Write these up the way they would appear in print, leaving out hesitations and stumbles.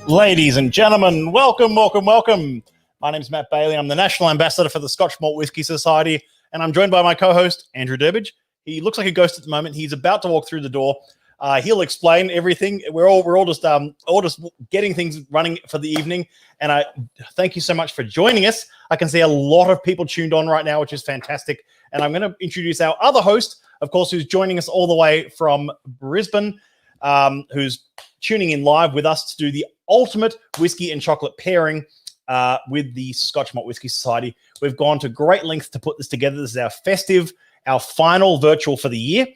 Ladies and gentlemen, welcome. My name is Matt Bailey. I'm the National Ambassador for the Scotch Malt Whisky Society, and I'm joined by my co-host, Andrew Durbridge. He looks like a ghost at the moment. He's about to walk through the door. He'll explain everything. We're all just getting things running for the evening, and I thank you so much for joining us. I can see a lot of people tuned on right now, which is fantastic. And I'm going to introduce our other host, of course, who's joining us all the way from Brisbane, who's tuning in live with us to do the ultimate whiskey and chocolate pairing with the Scotch Malt Whisky Society. We've gone to great lengths to put this together. This is our final virtual for the year.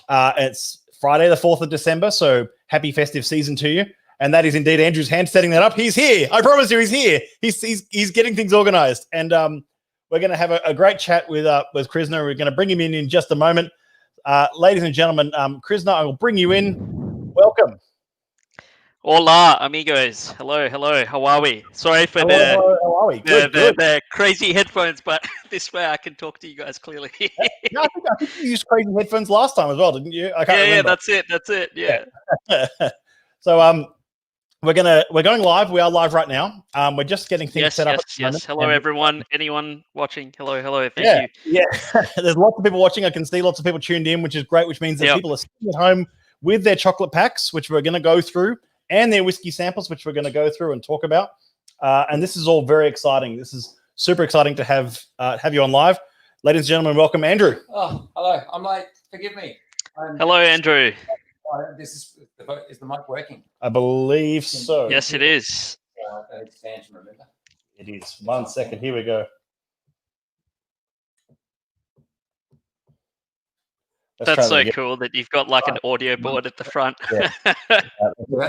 It's Friday, the 4th of December, so happy festive season to you. And that is indeed Andrew's hand setting that up. He's here. I promise you he's here. He's getting things organized. And we're going to have a great chat with Krsna. We're going to bring him in just a moment. Ladies and gentlemen, Krsna, I will bring you in. Welcome. Hola, amigos. Hello. How are we? Sorry for How are we? Good. the crazy headphones, but this way I can talk to you guys clearly. No, I think you used crazy headphones last time as well, didn't you? I can't remember. That's it. Yeah. So we're going live. We are live right now. We're just getting things set up. Yes. Hello, everyone. Anyone watching? Hello. Thank you. Yeah. There's lots of people watching. I can see lots of people tuned in, which is great, which means that people are sitting at home with their chocolate packs, which we're going to go through, and their whiskey samples, which we're going to go through and talk about. And this is all very exciting. This is super exciting to have you on live. Ladies and gentlemen, welcome, Andrew. Oh, hello. I'm late. Forgive me. Hello, Andrew. Is the mic working? I believe so. Yes, it is. Expansion, remember? It is. 1 second. Here we go. That's so cool that you've got like an audio board at the front. Yeah.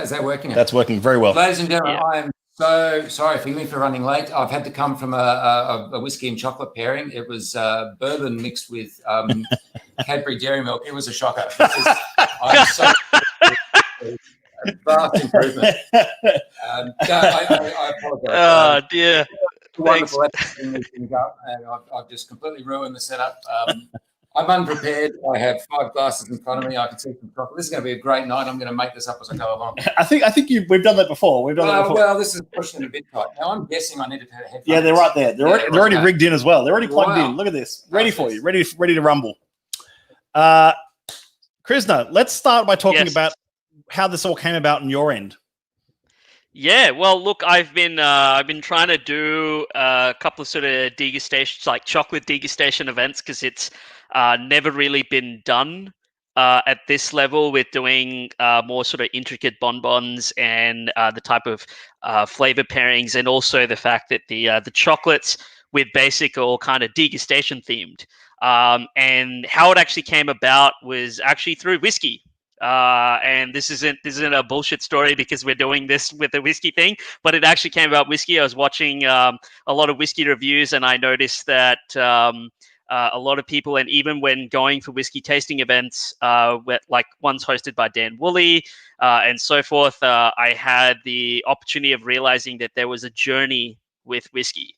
Is that working? That's working very well. Ladies and gentlemen, I am so sorry. Forgive me for running late. I've had to come from a whiskey and chocolate pairing. It was bourbon mixed with Cadbury dairy milk. It was a shocker. I'm so vast improvement. I apologize. Oh, dear. Wonderful and I've just completely ruined the setup. I'm unprepared. I have 5 glasses in front of me. I can see some chocolate. This is going to be a great night. I'm going to make this up as I go along. I think we've done that before. Well, this is pushing it a bit tight. Now, I'm guessing I need to have headphones. Yeah, they're right there. They're already rigged in as well. They're already plugged in. Look at this. Ready for you. Ready to rumble. Krsna, let's start by talking about how this all came about on your end. Yeah, well, look, I've been trying to do a couple of sort of degustations, like chocolate degustation events, because it's never really been done at this level with doing more sort of intricate bonbons and the type of flavor pairings, and also the fact that the chocolates with BASIK are all kind of degustation themed. And how it actually came about was actually through whiskey. And this isn't a bullshit story because we're doing this with the whiskey thing, but it actually came about whiskey. I was watching a lot of whiskey reviews, and I noticed that a lot of people, and even when going for whiskey tasting events, like ones hosted by Dan Woolley and so forth, I had the opportunity of realizing that there was a journey with whiskey.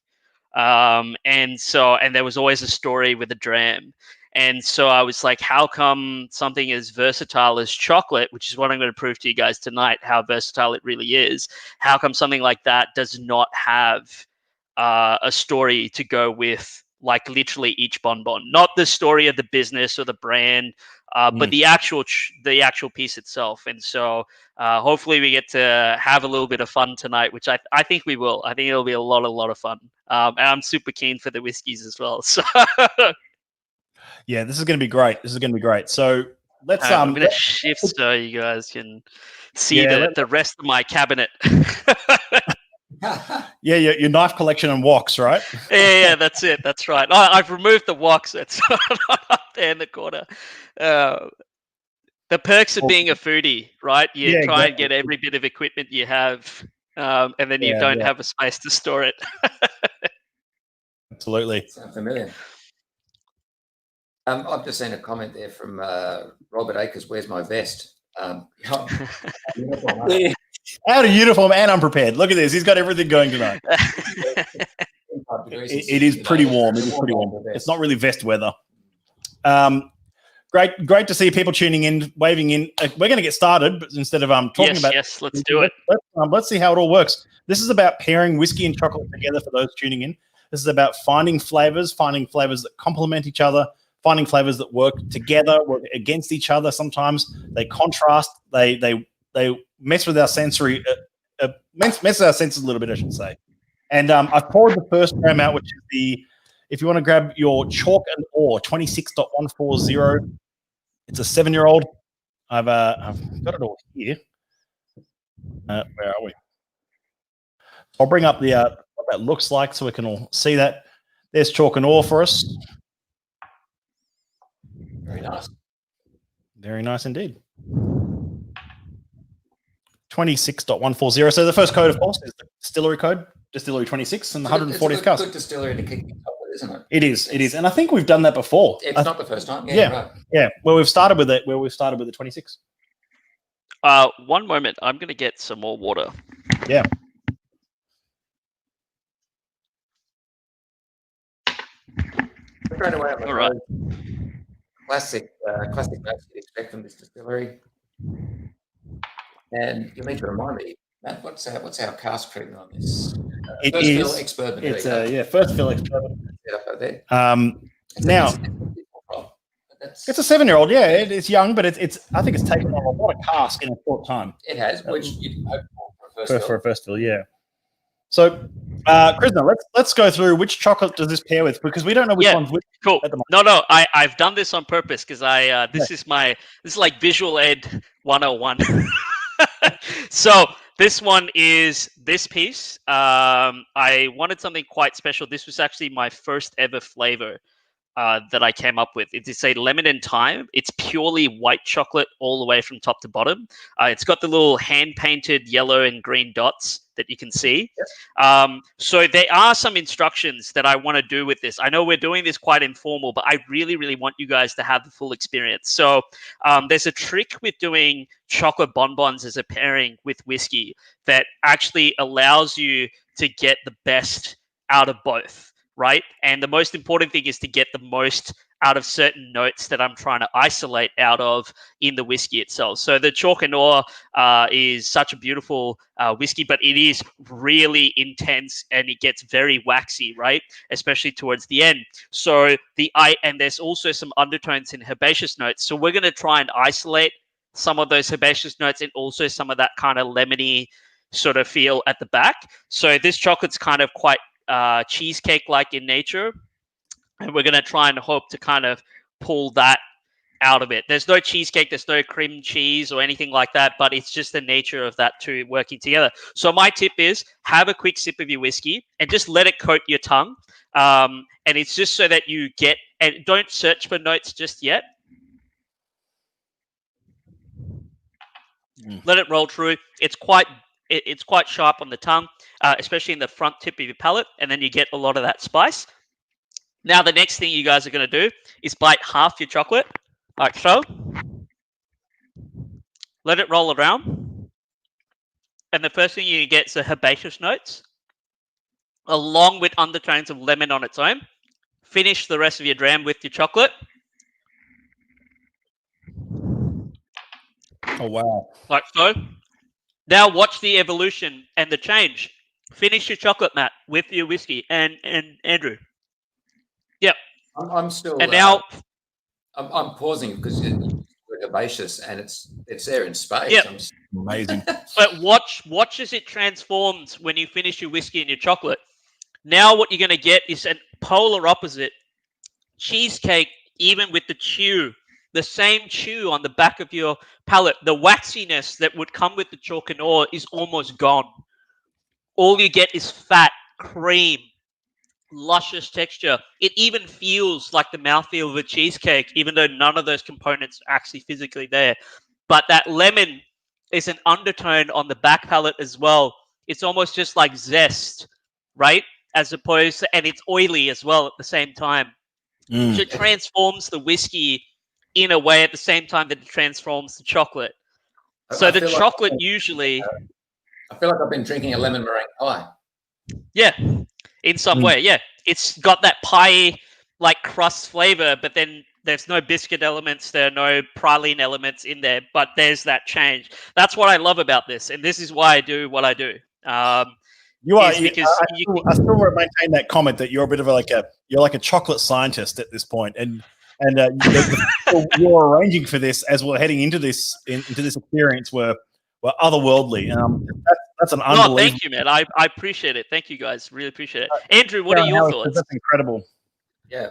And there was always a story with a dram. And so I was like, how come something as versatile as chocolate, which is what I'm going to prove to you guys tonight, how versatile it really is, how come something like that does not have a story to go with, like literally each bonbon, not the story of the business or the brand, but the actual piece itself. And so hopefully we get to have a little bit of fun tonight, which I think we will. I think it'll be a lot of fun. And I'm super keen for the whiskeys as well. So yeah, this is going to be great. So let's I'm going to shift so you guys can see the rest of my cabinet. Yeah, your knife collection and woks, right? Yeah, that's it. That's right. I've removed the woks. It's not up there in the corner. The perks of being a foodie, right? You Yeah, try and exactly. get every bit of equipment you have, and then you Yeah, don't yeah. have a space to store it. Absolutely. Sounds familiar. I've just seen a comment there from Robert Akers. Where's my vest? Out of uniform and unprepared. Look at this. He's got everything going tonight. It is pretty warm. It is pretty warm. It's not really vest weather. Great to see people tuning in, waving in. We're going to get started, but instead of talking about let's do it. Let's see how it all works. This is about pairing whiskey and chocolate together for those tuning in. This is about finding flavors that complement each other, finding flavors that work together, work against each other. Sometimes they contrast. They mess with our sensory, mess with our senses a little bit, I should say. And I've poured the first gram out, which is if you want to grab your chalk and ore, 26.140. It's a 7-year-old. I've got it all here. Where are we? I'll bring up what that looks like so we can all see that. There's chalk and ore for us. Very nice. Very nice indeed. 26.140. So the first code, of course, is the distillery code, distillery 26, and the 140th cask. It's a good distillery to kick things off with, isn't it? It is. And I think we've done that before. It's not the first time. Yeah. Right. Yeah. Where we've started with the 26. 1 moment. I'm going to get some more water. Yeah. Straight away, All right. Classic notes you'd expect from this distillery. And you'll need to remind me, Matt, what's our cask treatment on this? First fill ex-bourbon. It's first fill ex-bourbon. Now, it's a 7-year-old. Yeah, it's young, but it's. I think it's taken on a lot of cask in a short time. It has, which you'd hope for a first fill. Yeah. So, Krsna, let's go through which chocolate does this pair with, because we don't know which one's which. Cool. No, I've done this on purpose because this is like visual ed 101. So this one is this piece. I wanted something quite special. This was actually my first ever flavor that I came up with. It's a lemon and thyme. It's purely white chocolate all the way from top to bottom. It's got the little hand-painted yellow and green dots that you can see. Yep. So there are some instructions that I want to do with this. I know we're doing this quite informal, but I really, really want you guys to have the full experience. So there's a trick with doing chocolate bonbons as a pairing with whiskey that actually allows you to get the best out of both. Right. And the most important thing is to get the most out of certain notes that I'm trying to isolate out of in the whiskey itself. So the chalk and ore is such a beautiful whiskey, but it is really intense and it gets very waxy, right? Especially towards the end. So and there's also some undertones in herbaceous notes. So we're going to try and isolate some of those herbaceous notes and also some of that kind of lemony sort of feel at the back. So this chocolate's kind of quite cheesecake-like in nature, and we're going to try and hope to kind of pull that out of it. There's no cheesecake, there's no cream cheese or anything like that, but it's just the nature of that two working together. So my tip is have a quick sip of your whiskey and just let it coat your tongue. And it's just so that you get, and don't search for notes just yet. Let it roll through. It's quite sharp on the tongue, especially in the front tip of your palate, and then you get a lot of that spice. Now, the next thing you guys are going to do is bite half your chocolate, like so. Let it roll around. And the first thing you get is the herbaceous notes, along with undertones of lemon on its own. Finish the rest of your dram with your chocolate. Oh, wow. Like so. Now watch the evolution and the change. Finish your chocolate, Matt, with your whiskey and Andrew. Yep. I'm still. And now I'm pausing because we're herbaceous and it's there in space. Yep. Amazing. But watch as it transforms when you finish your whiskey and your chocolate. Now what you're going to get is a polar opposite cheesecake, even with the chew. The same chew on the back of your palate, the waxiness that would come with the chalk and ore is almost gone. all you get is fat, cream, luscious texture. It even feels like the mouthfeel of a cheesecake, even though none of those components are actually physically there. But that lemon is an undertone on the back palate as well. It's almost just like zest, right? As opposed to, and it's oily as well at the same time. So it transforms the whiskey in a way at the same time that it transforms the chocolate. So the chocolate usually... I feel like I've been drinking a lemon meringue pie. Yeah, in some way, yeah. It's got that pie like crust flavor, but then there's no biscuit elements, there are no praline elements in there, but there's that change. That's what I love about this, and this is why I do what I do. You are. Because I still maintain that comment that you're a bit of you're like a chocolate scientist at this point, and you're arranging for this as we're heading into this experience were otherworldly. That's an unbelievable. No, thank you, man. I appreciate it. Thank you, guys. Really appreciate it. Andrew, what are your thoughts? That's incredible. Yeah.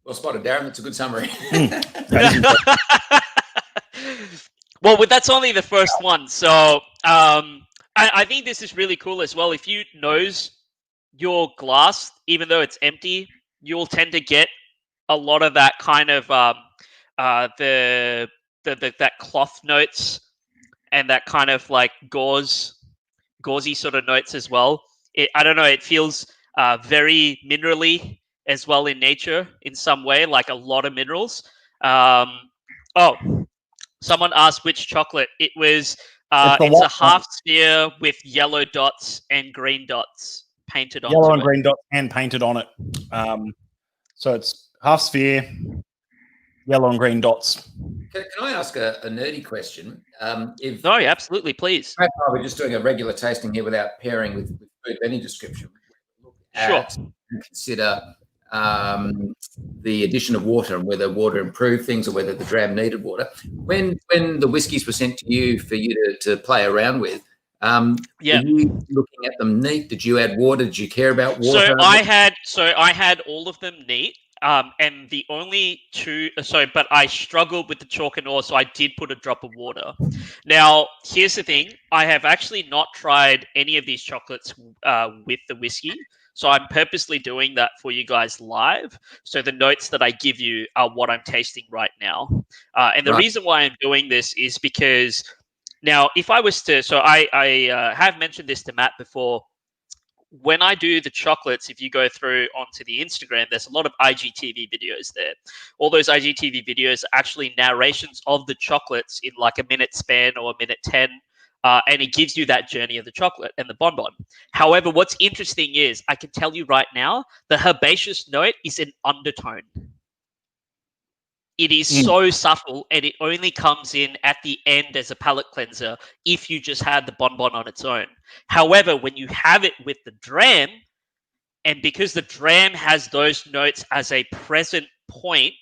Well spotted, Darren. That's a good summary. Well, that's only the first one. So I think this is really cool as well. If you nose your glass, even though it's empty, you'll tend to get a lot of that kind of that cloth notes and that kind of like gauzy sort of notes as well. I don't know. It feels very minerally as well in nature in some way, like a lot of minerals. Someone asked which chocolate. It was. It's a half sphere with yellow dots and green dots painted on it. Yellow and green dots and painted on it. So it's half sphere, yellow and green dots. Can I ask a nerdy question? No, absolutely, please. I we're just doing a regular tasting here without pairing with food of any description. Sure. And consider the addition of water and whether water improved things or whether the dram needed water. When the whiskies were sent to you for you to play around with, were you looking at them neat? Did you add water? Did you care about water? So I had all of them neat. And the only two, but I struggled with the chalk and ore, so I did put a drop of water. Now, here's the thing. I have actually not tried any of these chocolates with the whiskey. So I'm purposely doing that for you guys live. So the notes that I give you are what I'm tasting right now. And the reason why I'm doing this is because now if I was to, so I have mentioned this to Matt before. When I do the chocolates, if you go through onto the Instagram, there's a lot of IGTV videos there. All those IGTV videos are actually narrations of the chocolates in like a minute span or a minute 10. And it gives you that journey of the chocolate and the bonbon. However, what's interesting is I can tell you right now, the herbaceous note is an undertone. It is so subtle, and it only comes in at the end as a palate cleanser if you just had the bonbon on its own. However, when you have it with the dram, and because the dram has those notes as a present point,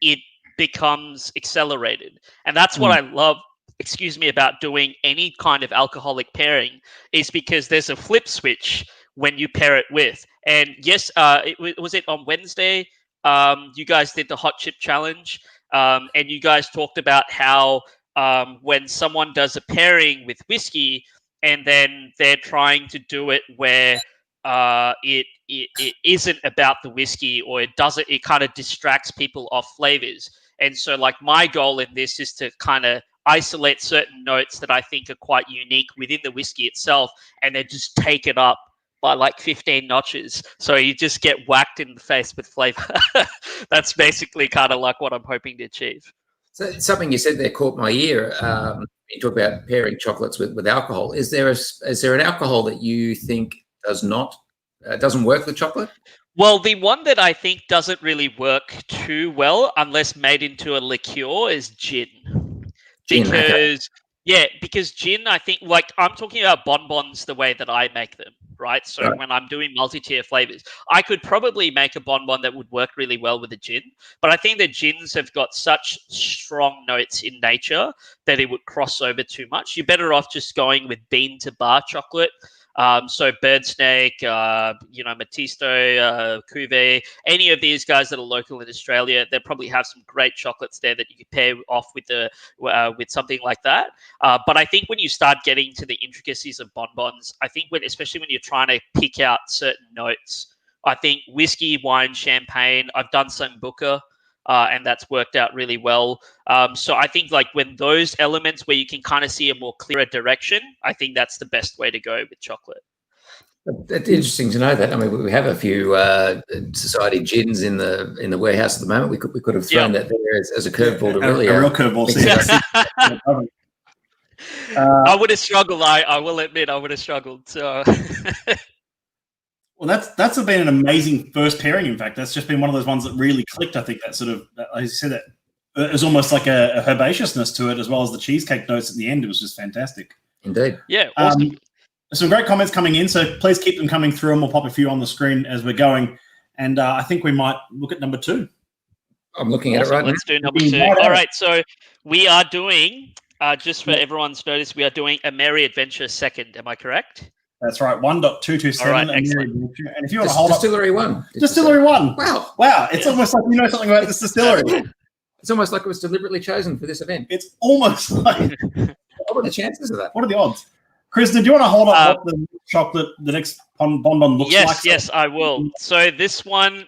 it becomes accelerated. And that's what I love, about doing any kind of alcoholic pairing, is because there's a flip switch when you pair it with. And yes, was it on Wednesday? You guys did the hot chip challenge, and you guys talked about how when someone does a pairing with whiskey and then they're trying to do it where it isn't about the whiskey, or it kind of distracts people off flavors. And so like my goal in this is to kind of isolate certain notes that I think are quite unique within the whiskey itself, and then just take it up by like 15 notches. So you just get whacked in the face with flavor. That's basically kind of like what I'm hoping to achieve. So something you said there caught my ear. You talk about pairing chocolates with alcohol. Is there an alcohol that you think doesn't work with chocolate? Well, the one that I think doesn't really work too well unless made into a liqueur is gin. Because gin, I think, like I'm talking about bonbons the way that I make them, right? So when I'm doing multi-tier flavors, I could probably make a bonbon that would work really well with a gin, but I think the gins have got such strong notes in nature that it would cross over too much. You're better off just going with bean to bar chocolate, So Bird Snake, Matisto, Cuvée, any of these guys that are local in Australia, they probably have some great chocolates there that you could pair off with with something like that. But I think when you start getting to the intricacies of bonbons, I think especially when you're trying to pick out certain notes, I think whiskey, wine, champagne. I've done Sambuca. And that's worked out really well. So I think like when those elements where you can kind of see a more clearer direction, I think that's the best way to go with chocolate. It's interesting to know that. I mean, we have a few society gins in the warehouse at the moment. We could have thrown that there as a curveball to really a real curveball. I would have struggled. I will admit, I would have struggled. So. Well, that's been an amazing first pairing. In fact, that's just been one of those ones that really clicked. I think that sort of, as you said, that it was almost like a herbaceousness to it, as well as the cheesecake notes at the end. It was just fantastic. Indeed. Yeah. Awesome. Some great comments coming in, so please keep them coming through, and we'll pop a few on the screen as we're going. And I think we might look at number 2. I'm looking at it right now. Let's do number 2. All right, so we are doing, just for everyone's notice, we are doing A Merry Adventure Second. Am I correct? That's right, 1.227. All right, and if you want to hold Distillery 1. Distillery 1. Wow. It's almost like you know something about this distillery. It's almost like it was deliberately chosen for this event. It's almost like... What are the chances of that? What are the odds? Krsna, do you want to hold up what the next bonbon looks like? Yes, I will. So this one,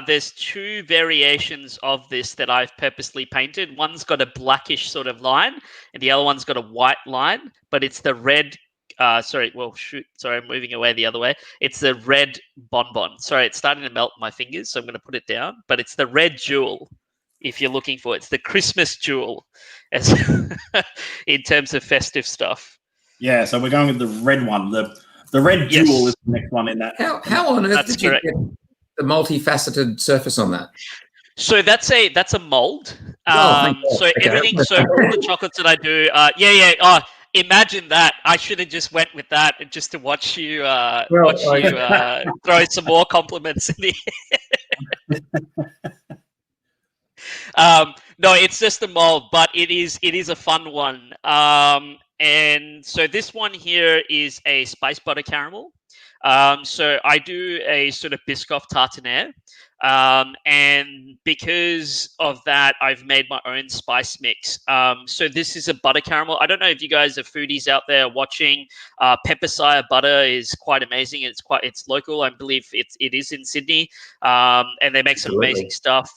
there's 2 variations of this that I've purposely painted. One's got a blackish sort of line, and the other one's got a white line, but it's the red... sorry, I'm moving away the other way. It's the red bonbon. Sorry, it's starting to melt my fingers, so I'm going to put it down. But it's the red jewel, if you're looking for it. It's the Christmas jewel, as in terms of festive stuff. Yeah, so we're going with the red one. The red jewel is the next one in that. How on earth did you get the multifaceted surface on that? So that's a mold. So everything. So all the chocolates that I do. Imagine that. I should have just went with that just to watch you throw some more compliments in the air. No, it's just a mold, but it is a fun one. And so this one here is a spice butter caramel. So I do a sort of Biscoff tartinaire. And because of that, I've made my own spice mix. So this is a butter caramel. I don't know if you guys are foodies out there watching. Peppersire butter is quite amazing. It's local. I believe it is in Sydney. And they make some amazing stuff.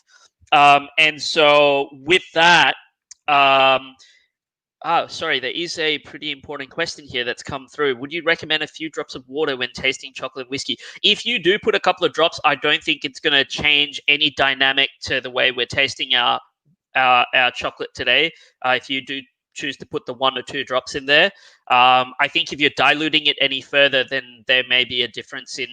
And so with that, sorry, there is a pretty important question here that's come through. Would you recommend a few drops of water when tasting chocolate and whiskey? If you do put a couple of drops, I don't think it's going to change any dynamic to the way we're tasting our chocolate today. If you do choose to put the 1 or 2 drops in there, I think if you're diluting it any further, then there may be a difference in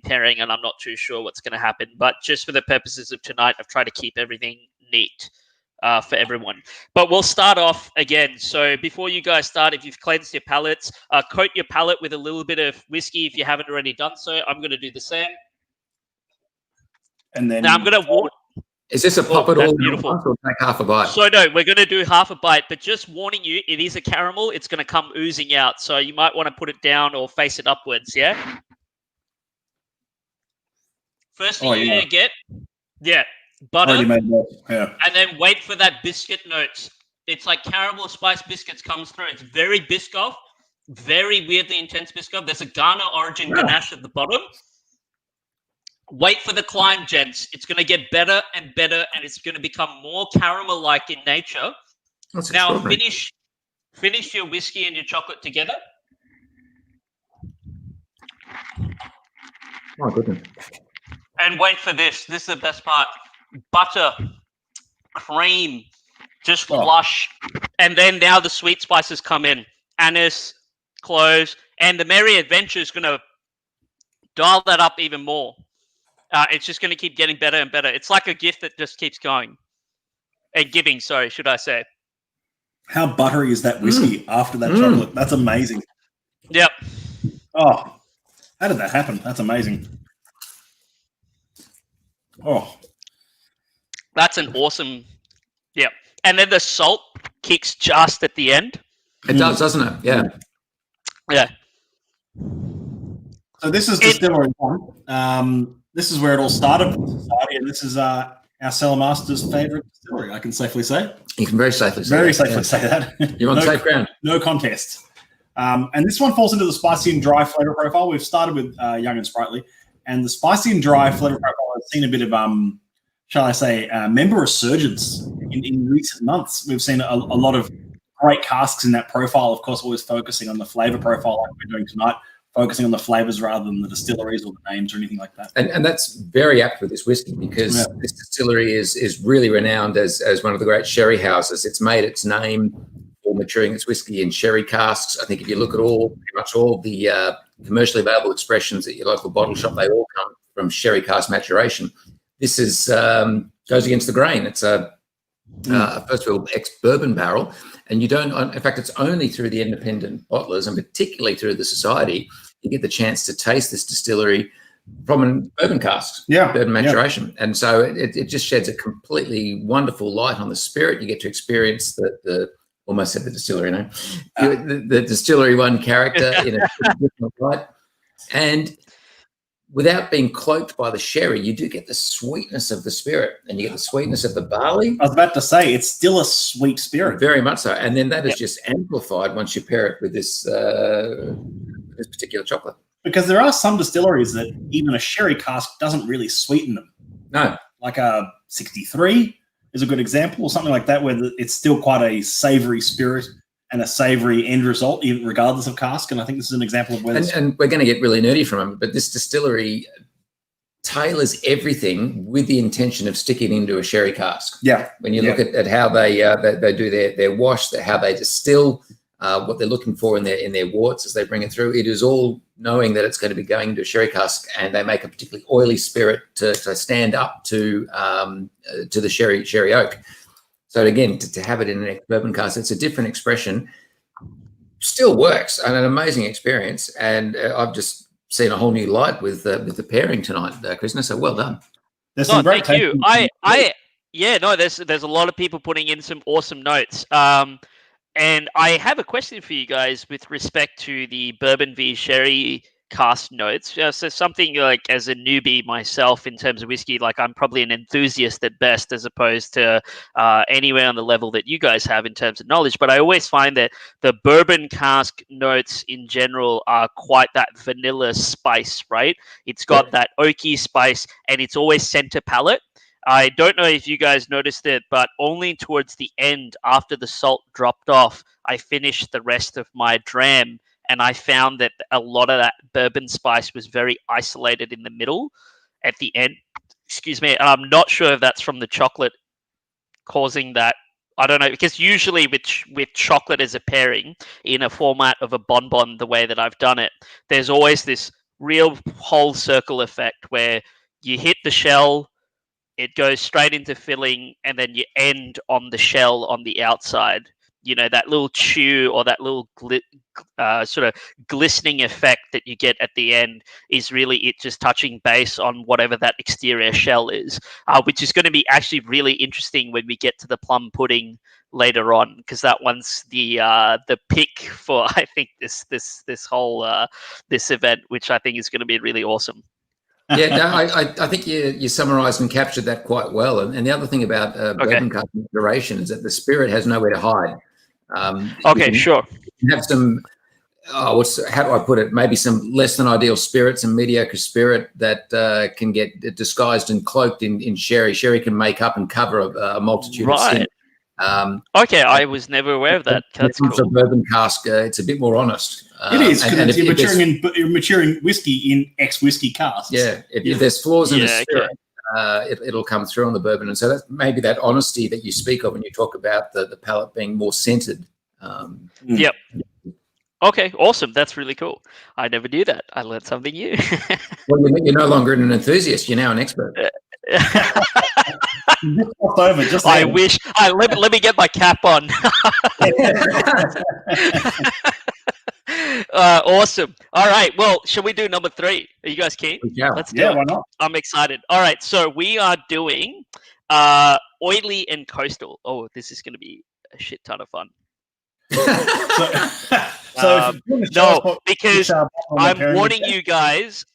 pairing, and I'm not too sure what's going to happen. But just for the purposes of tonight, I've tried to keep everything neat. For everyone. But we'll start off again. So before you guys start, if you've cleansed your palates, coat your palate with a little bit of whiskey if you haven't already done so. I'm going to do the same. And then now I'm going to... Is this a pop it all beautiful. Or take half a bite? So no, we're going to do half a bite, but just warning you, it is a caramel. It's going to come oozing out. So you might want to put it down or face it upwards, yeah? First thing you're going to get... Yeah. Butter, and then wait for that biscuit notes. It's like caramel spice biscuits comes through. It's very Biscoff, very weirdly intense Biscoff. There's a Ghana origin ganache at the bottom. Wait for the climb, gents. It's going to get better and better, and it's going to become more caramel-like in nature. Now finish your whiskey and your chocolate together. Oh, goodness. And wait for this. This is the best part. Butter, cream, just flush. And then now the sweet spices come in. Anise, cloves, and the Merry Adventure is going to dial that up even more. It's just going to keep getting better and better. It's like a gift that just keeps going. Giving, sorry, should I say. How buttery is that whiskey after that chocolate? That's amazing. Yep. Oh, how did that happen? That's amazing. Oh. That's an awesome, yeah. And then the salt kicks just at the end. It does, doesn't it? Yeah. Yeah. So this is Distillery 1. This is where it all started for the society, and this is our cellar master's favourite distillery, I can safely say. You can very safely say that. You're on safe ground. No contest. And this one falls into the spicy and dry flavour profile. We've started with Young and Sprightly, and the spicy and dry flavour profile has seen a bit of, shall I say, member resurgence in recent months. We've seen a lot of great casks in that profile, of course, always focusing on the flavour profile like we're doing tonight, focusing on the flavours rather than the distilleries or the names or anything like that. And that's very apt with this whiskey because this distillery is really renowned as one of the great sherry houses. It's made its name for maturing its whiskey in sherry casks. I think if you look at pretty much all the commercially available expressions at your local bottle shop, they all come from sherry cask maturation. This is goes against the grain. It's a first of all ex-bourbon barrel, and you don't. In fact, it's only through the independent bottlers and particularly through the society you get the chance to taste this distillery from an bourbon cask, bourbon maturation, and so it just sheds a completely wonderful light on the spirit. You get to experience the almost said the distillery name, the distillery one character in a different light, and without being cloaked by the sherry, you do get the sweetness of the spirit and you get the sweetness of the barley. I was about to say, it's still a sweet spirit. Very much so. And then that is just amplified once you pair it with this particular chocolate. Because there are some distilleries that even a sherry cask doesn't really sweeten them. No. Like a 63 is a good example, or something like that, where it's still quite a savoury spirit and a savoury end result, even regardless of cask. And I think this is an example of where... And we're going to get really nerdy from it, but this distillery tailors everything with the intention of sticking into a sherry cask. Yeah. When you look at how they do their wash, how they distill, what they're looking for in their worts as they bring it through, it is all knowing that it's going to be going into a sherry cask, and they make a particularly oily spirit to stand up to the sherry oak. So again, to have it in an ex-bourbon cask, it's a different expression. Still works, and an amazing experience. And I've just seen a whole new light with the pairing tonight, Krsna. So well done. There's some great thank you. There's a lot of people putting in some awesome notes. And I have a question for you guys with respect to the bourbon v sherry cast notes. So something like, as a newbie myself in terms of whiskey, like I'm probably an enthusiast at best as opposed to anywhere on the level that you guys have in terms of knowledge. But I always find that the bourbon cask notes in general are quite that vanilla spice, right? It's got that oaky spice, and it's always center palate. I don't know if you guys noticed it, but only towards the end, after the salt dropped off, I finished the rest of my dram. And I found that a lot of that bourbon spice was very isolated in the middle at the end. Excuse me. And I'm not sure if that's from the chocolate causing that. I don't know, because usually with chocolate as a pairing in a format of a bonbon, the way that I've done it, there's always this real whole circle effect where you hit the shell, it goes straight into filling, and then you end on the shell on the outside. You know, that little chew or that little sort of glistening effect that you get at the end is really it just touching base on whatever that exterior shell is, which is going to be actually really interesting when we get to the plum pudding later on, because that one's the pick for, I think, this whole this event, which I think is going to be really awesome. Yeah, no, I think you summarised and captured that quite well. And the other thing about bourbon cask maturation is that the spirit has nowhere to hide. Sure. You have some, how do I put it? Maybe some less than ideal spirit, some mediocre spirit that can get disguised and cloaked in sherry. Sherry can make up and cover a multitude of sins. I was never aware of that. That's cool. For bourbon cask, it's a bit more honest. It is, because you're maturing whiskey in ex-whiskey casks. Yeah, if there's flaws in the spirit, it'll come through on the bourbon. And so that's maybe that honesty that you speak of when you talk about the palate being more scented. Yep. Okay, awesome. That's really cool. I never knew that. I learned something new. Well, you're no longer an enthusiast. You're now an expert. I wish. Let me get my cap on. Awesome. All right. Well, shall we do number 3? Are you guys keen? Yeah. Let's do it. Why not? I'm excited. All right. So we are doing oily and coastal. Oh, this is going to be a shit ton of fun. So if you want to show us what because bottle we're I'm pairing warning with, you guys,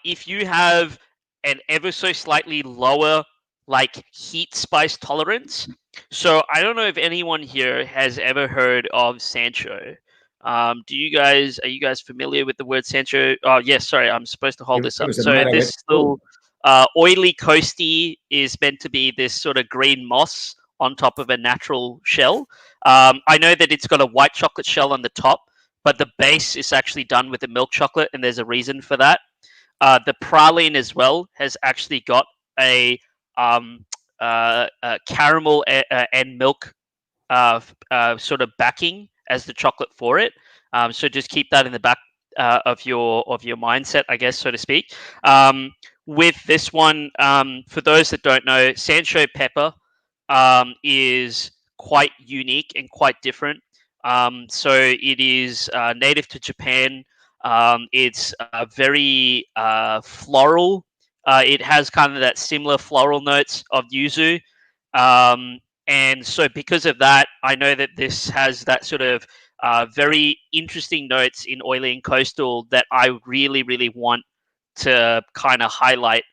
if you have an ever so slightly lower like heat spice tolerance. So I don't know if anyone here has ever heard of Sancho. Are you guys familiar with the word Sancho? Oh yes, sorry, I'm supposed to hold this It up. was a So matter this with- little oily coasty is meant to be this sort of green moss on top of a natural shell. I know that it's got a white chocolate shell on the top, but the base is actually done with a milk chocolate, and there's a reason for that. The praline as well has actually got a caramel and milk sort of backing as the chocolate for it. So just keep that in the back of your mindset, I guess, so to speak. With this one, for those that don't know, Sancho Pepper is quite unique and quite different. So it is native to Japan. It's very floral. It has kind of that similar floral notes of yuzu. And so because of that, I know that this has that sort of very interesting notes in oily and coastal that I really, really want to kind of highlight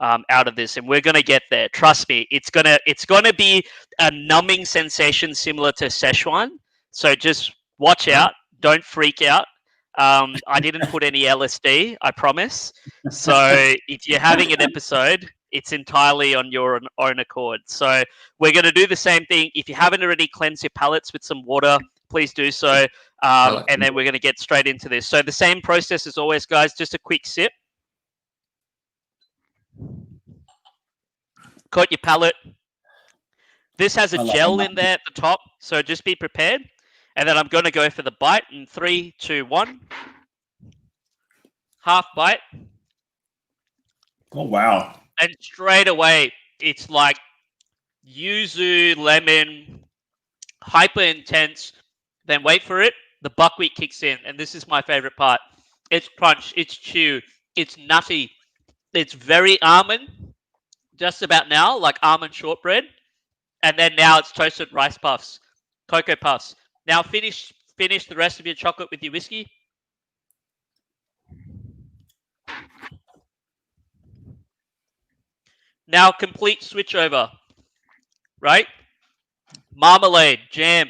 out of this, and we're gonna get there. Trust me, it's gonna be a numbing sensation similar to Szechuan. So just watch out, don't freak out. I didn't put any LSD, I promise. So if you're having an episode, it's entirely on your own accord. So we're going to do the same thing. If you haven't already cleansed your palates with some water, please do so. And then we're going to get straight into this. So the same process as always, guys. Just a quick sip. Coat your palate. This has a gel in there at the top, so just be prepared. And then I'm going to go for the bite in 3, 2, 1. Half bite. oh wow! And straight away, it's like yuzu, lemon, hyper intense. Then wait for it. The buckwheat kicks in, and this is my favorite part. It's crunch, it's chew, it's nutty, it's very almond. Just about now, like almond shortbread, and then now it's toasted rice puffs, cocoa puffs. Now finish the rest of your chocolate with your whiskey. Now complete switch over, right? Marmalade, jam,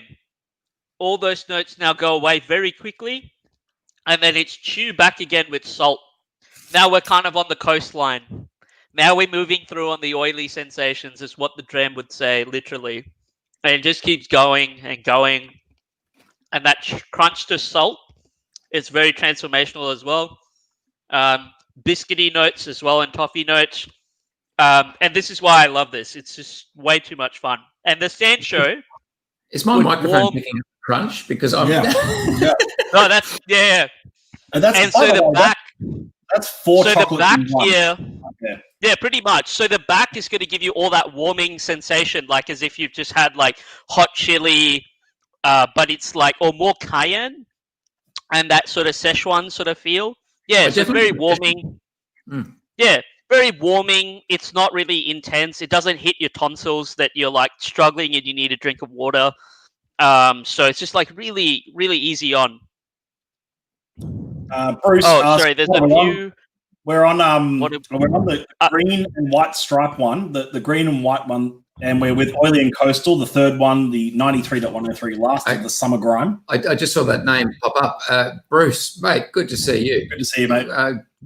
all those notes now go away very quickly, and then it's chew back again with salt. Now we're kind of on the coastline. Now we're moving through on the oily sensations, is what the dram would say, literally. And it just keeps going and going. And that crunch to salt is very transformational as well. Biscuity notes as well and toffee notes. And this is why I love this. It's just way too much fun. And the Sancho... Is my microphone picking up crunch? Because I'm... No, that's... Yeah. And so the back... That's 4 so chocolate the back in one. here... Okay. Yeah, pretty much. So the back is going to give you all that warming sensation, like as if you've just had like hot chili, but it's like, or more cayenne and that sort of Szechuan sort of feel. Yeah, so it's very warming. Yeah, very warming. It's not really intense. It doesn't hit your tonsils that you're like struggling and you need a drink of water. So it's just like really, really easy on. Bruce, sorry, there's a few... We're on the green and white stripe one, the green and white one, and we're with oily and coastal, the third one, the 93.103 last of the summer grime. I just saw that name pop up. Bruce, mate, good to see you. Good to see you, mate.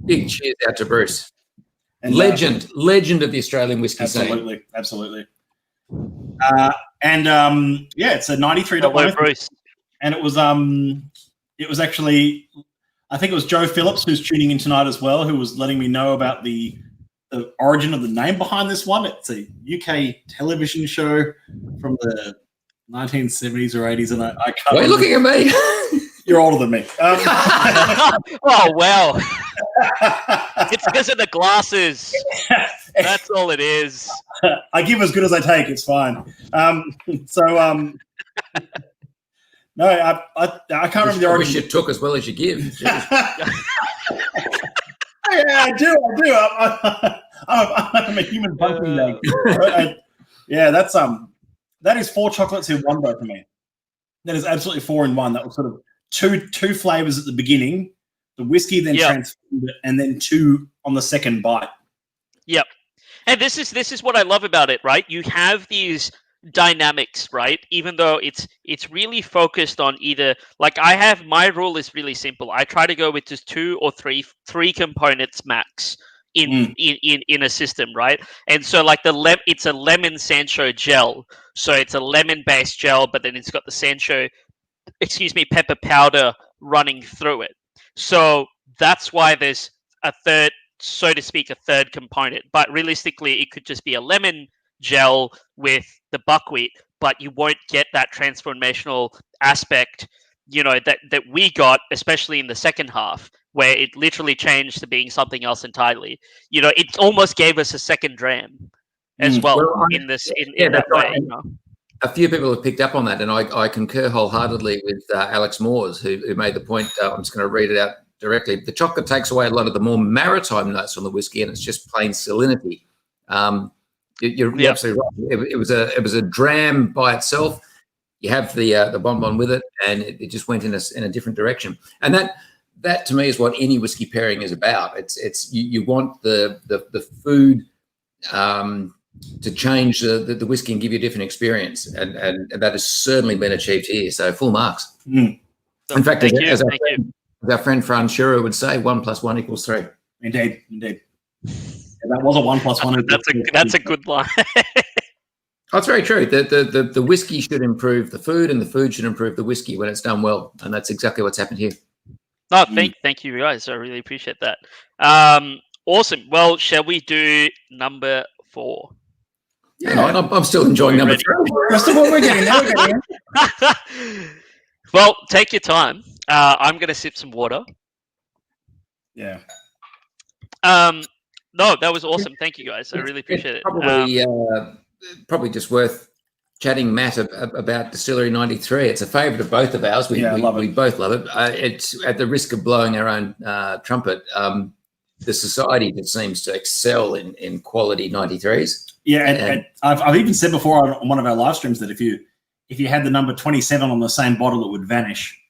Big cheers out to Bruce. And, legend of the Australian whiskey scene. Absolutely. Yeah, it's a 93.103. Bruce. And it was actually... I think it was Joe Phillips who's tuning in tonight as well, who was letting me know about the origin of the name behind this one. It's a UK television show from the 1970s or 80s, and I can't. Why are you looking at me? You're older than me. Oh well, it's because of the glasses. That's all it is. I give as good as I take. It's fine. No, I can't remember the origin. I wish you took as well as you give. Yeah, I do. I'm a human punching bag. Yeah, that is 4 chocolates in one though for me. that is absolutely 4 in 1. That was sort of two flavors at the beginning, the whiskey then transformed it, and then 2 on the second bite. Yep. And this is what I love about it, right? You have these dynamics, right? Even though it's really focused on either, like, my rule is really simple. I try to go with just 2 or 3 components max in a system, right? And so like it's a lemon Sancho gel. So it's a lemon based gel, but then it's got the Sancho pepper powder running through it. So that's why there's a third, so to speak, a third component. But realistically, it could just be a lemon gel with the buckwheat, but you won't get that transformational aspect, that we got, especially in the second half, where it literally changed to being something else entirely. It almost gave us a second dram as well, in that way. A few people have picked up on that, and I concur wholeheartedly with Alex Moores, who made the point. I'm just going to read it out directly. The chocolate takes away a lot of the more maritime notes from the whiskey, and it's just plain salinity. You're absolutely right. It was a dram by itself. You have the bonbon with it, and it just went in a different direction. And that to me is what any whiskey pairing is about. It's you want the food to change the whiskey and give you a different experience, and that has certainly been achieved here. So full marks. In fact, as our friend Fran Shura would say, 1 + 1 = 3. Indeed. And that was a 1 + 1. That's a good line. That's very true. The whiskey should improve the food, and the food should improve the whiskey when it's done well, and that's exactly what's happened here. Oh, thank you guys. I really appreciate that. Awesome. Well, shall we do number 4? Yeah, I'm still enjoying number 3. That's the one we're getting. Well, take your time. I'm going to sip some water. Yeah. No, that was awesome. Thank you guys. I really appreciate it. Probably just worth chatting, Matt, about Distillery 93. It's a favourite of both of ours. We both love it. It's at the risk of blowing our own trumpet. The society that seems to excel in quality 93s. Yeah, and I've even said before on one of our live streams that if you had the number 27 on the same bottle, it would vanish.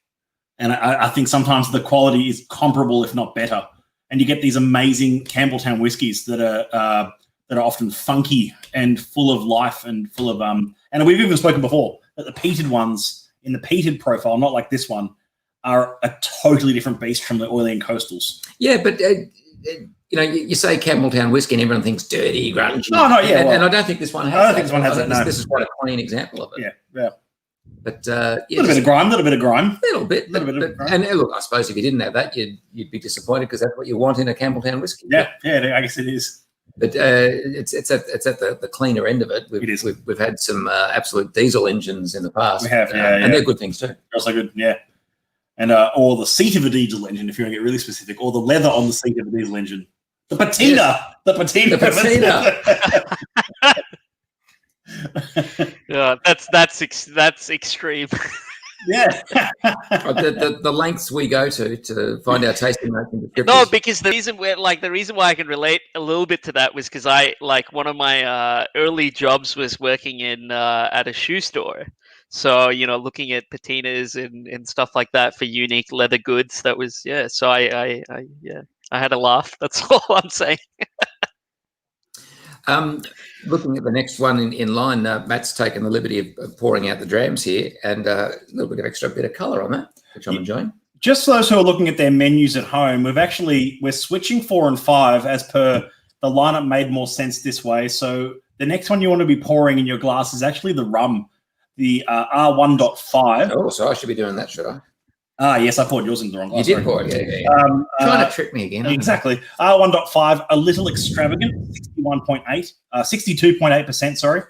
And I think sometimes the quality is comparable, if not better. And you get these amazing Campbelltown whiskies that are often funky and full of life and full of and we've even spoken before that the peated ones in the peated profile, not like this one, are a totally different beast from the oily and coastals. Yeah, but you say Campbelltown whiskey and everyone thinks dirty, grungy. No, yeah. And I don't think this one has. I don't think this one has it. No. This is quite a clean example of it. Yeah. But a little bit of grime. Little bit of grime. And look, I suppose if you didn't have that, you'd be disappointed because that's what you want in a Campbelltown whiskey. Yeah, I guess it is. But it's at the cleaner end of it. We've had some absolute diesel engines in the past. We have, and they're good things too. Also good, yeah. And or the seat of a diesel engine, if you want to get really specific, or the leather on the seat of a diesel engine. The patina. Yes. The patina. Yeah, that's extreme. Yeah. the lengths we go to find our tasting notes. No, because the reason why I can relate a little bit to that was because one of my early jobs was working in at a shoe store. So, looking at patinas and stuff like that for unique leather goods. That was, so I had a laugh. That's all I'm saying. Looking at the next one in line, Matt's taken the liberty of pouring out the drams here, and a little bit of extra bit of colour on that, which I'm enjoying. Just for those who are looking at their menus at home, we're switching 4 and 5 as per the lineup made more sense this way. So the next one you want to be pouring in your glass is actually the rum, the R1.5. Oh, so I should be doing that, should I? Yes, I poured yours in the wrong glass. You did pour it, yeah. Trying to trick me again. Exactly. R1.5, a little extravagant, 62.8%, sorry.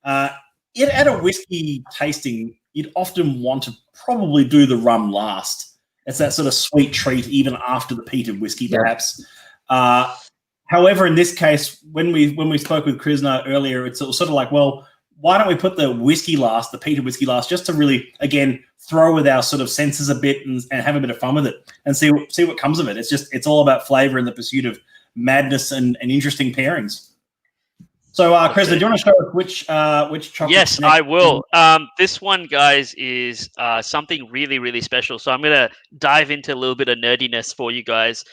At a whiskey tasting, you'd often want to probably do the rum last. It's that sort of sweet treat even after the peated whiskey, perhaps. However, in this case, when we spoke with Krsna earlier, it's sort of like, well, why don't we put the whiskey last, the peated whiskey last, just to really, again, throw with our sort of senses a bit and have a bit of fun with it and see what comes of it. It's all about flavor and the pursuit of madness and interesting pairings. So, Krsna, do you want to show us which chocolate? Yes, I will. This one, guys, is something really, really special. So I'm going to dive into a little bit of nerdiness for you guys.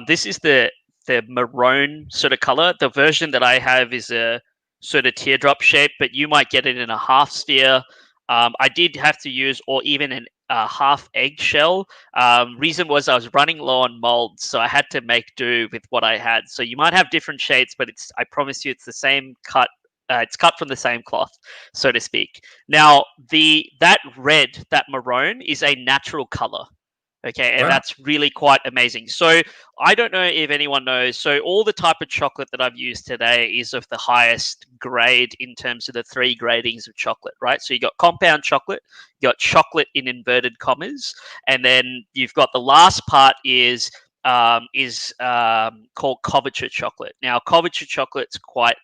This is the maroon sort of color. The version that I have is a sort of teardrop shape, but you might get it in a half sphere. I did have to use, or even a half eggshell. Reason was I was running low on molds, so I had to make do with what I had. So you might have different shades, but I promise you, it's the same cut. It's cut from the same cloth, so to speak. Now, that red, that maroon, is a natural color. Okay, and that's really quite amazing. So I don't know if anyone knows. So all the type of chocolate that I've used today is of the highest grade in terms of the 3 gradings of chocolate, right? So you got compound chocolate, you got chocolate in inverted commas, and then you've got the last part is called couverture chocolate. Now, couverture chocolate's quite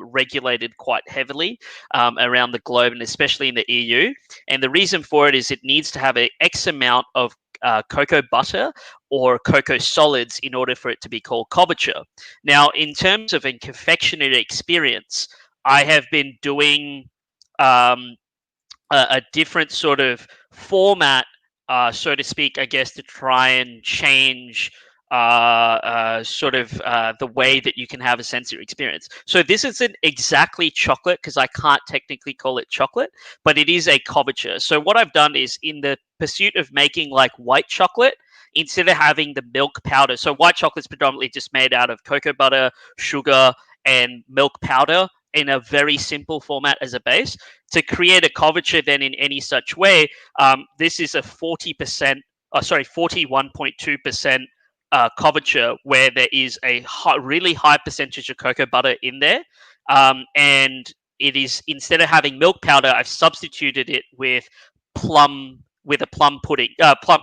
regulated quite heavily around the globe, and especially in the EU. And the reason for it is it needs to have an X amount of cocoa butter or cocoa solids in order for it to be called couverture. Now, in terms of a confectionery experience, I have been doing a different sort of format, so to speak, I guess, to try and change the way that you can have a sensory experience. So this isn't exactly chocolate because I can't technically call it chocolate, but it is a couverture. So what I've done is, in the pursuit of making like white chocolate, instead of having the milk powder, so white chocolate is predominantly just made out of cocoa butter, sugar, and milk powder in a very simple format as a base. To create a couverture then in any such way, this is a 41.2% couverture, where there is a really high percentage of cocoa butter in there, and it is, instead of having milk powder, I've substituted it with a plum pudding, a plum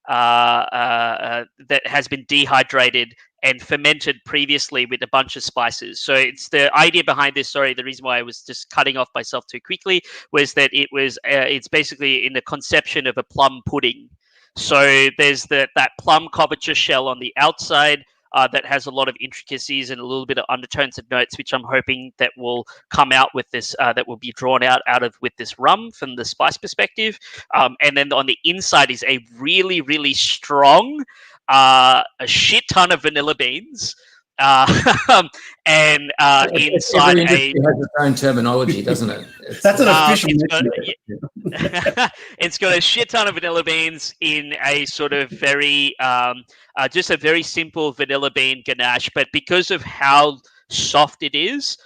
that has been dehydrated and fermented previously with a bunch of spices. So it's the idea behind this. Sorry, the reason why I was just cutting off myself too quickly was that it's basically in the conception of a plum pudding. So there's that plum couverture shell on the outside that has a lot of intricacies and a little bit of undertones and notes, which I'm hoping that will come out with this, that will be drawn out with this rum from the spice perspective. And then on the inside is a really, really strong, a shit ton of vanilla beans. And inside every industry has its own terminology, doesn't it? That's an official. It's got a shit ton of vanilla beans in a sort of very just a very simple vanilla bean ganache, but because of how soft it is,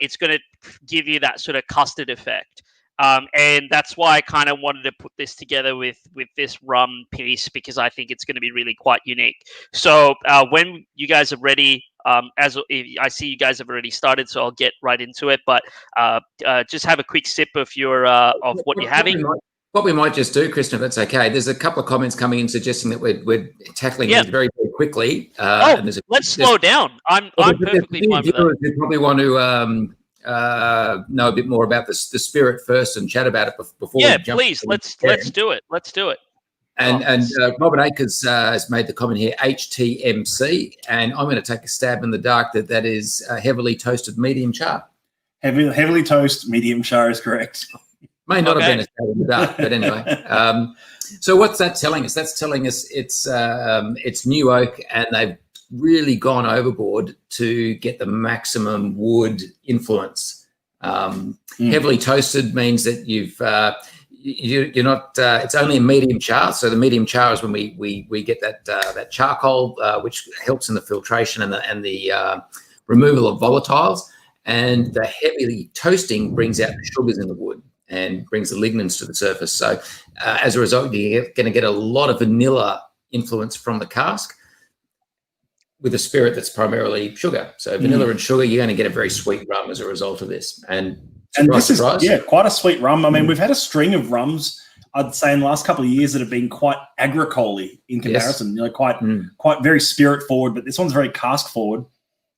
it's going to give you that sort of custard effect. And that's why I kind of wanted to put this together with this rum piece, because I think it's going to be really quite unique. So when you guys are ready, as I see you guys have already started, so I'll get right into it. But just have a quick sip of of what you're having. What we might just do, Krsna, if that's okay. There's a couple of comments coming in suggesting that we're tackling these very, very quickly. Let's slow down. I'm perfectly fine with that. You probably want to know a bit more about the spirit first and chat about it before. Yeah, please. Let's do it. Let's do it. And Robert Akers has made the comment here, HTMC, and I'm going to take a stab in the dark that is heavily toasted medium char. Heavily toasted medium char is correct. May not have been a stab in the dark, but anyway. So what's that telling us? That's telling us it's new oak, and they've really gone overboard to get the maximum wood influence. Heavily toasted means that you're not. It's only a medium char. So the medium char is when we get that charcoal, which helps in the filtration and the removal of volatiles. And the heavily toasting brings out the sugars in the wood and brings the lignins to the surface. So as a result, you're going to get a lot of vanilla influence from the cask with a spirit that's primarily sugar. So vanilla and sugar, you're going to get a very sweet rum as a result of this. And this is quite a sweet rum. I mean, we've had a string of rums, I'd say, in the last couple of years that have been quite agricole-y in comparison. Yes. Quite very spirit forward, but this one's very cask forward.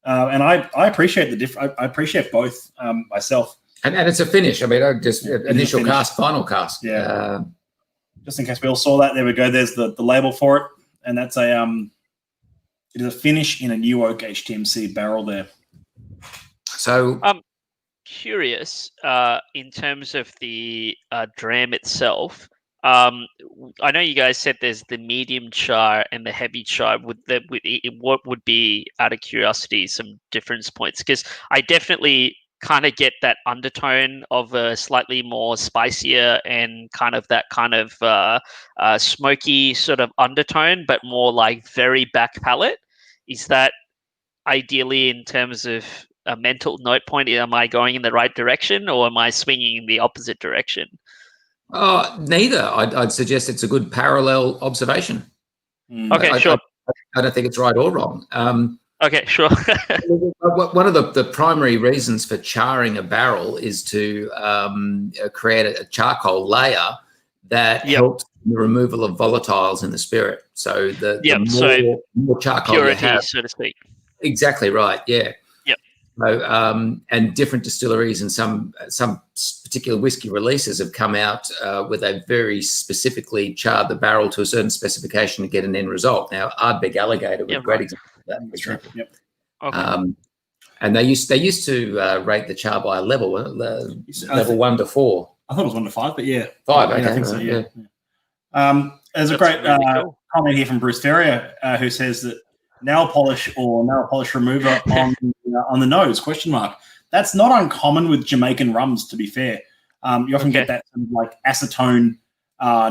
And I appreciate I appreciate both myself. And it's a finish. I mean, just initial cask, final cask. Yeah. Just in case we all saw that, there we go. There's the label for it, and that's it is a finish in a new oak HTMC barrel there. So Curious in terms of the dram itself. I know you guys said there's the medium char and the heavy char. What would be, out of curiosity, some difference points? Because I definitely kind of get that undertone of a slightly more spicier and kind of that kind of smoky sort of undertone, but more like very back palate. Is that ideally, in terms of a mental note point, am I going in the right direction or am I swinging in the opposite direction? neither. I'd suggest it's a good parallel observation. Okay, sure. I don't think it's right or wrong. Okay, sure. One of the primary reasons for charring a barrel is to create a charcoal layer that helps the removal of volatiles in the spirit. So the more charcoal purity, you have, so to speak. Exactly right. Yeah. Yep. So, and different distilleries and some particular whiskey releases have come out where they very specifically charred the barrel to a certain specification to get an end result. Now, Ardbeg Alligator was a great example of that. That's true. Yep. Okay. And they used to rate the char by a level 1 to 4. I thought it was 1 to 5, but yeah, 5. Okay, I think so. Yeah. There's a great cool comment here from Bruce Ferrier who says that nail polish or nail polish remover on the nose ? That's not uncommon with Jamaican rums, to be fair. You often get that sort of like acetone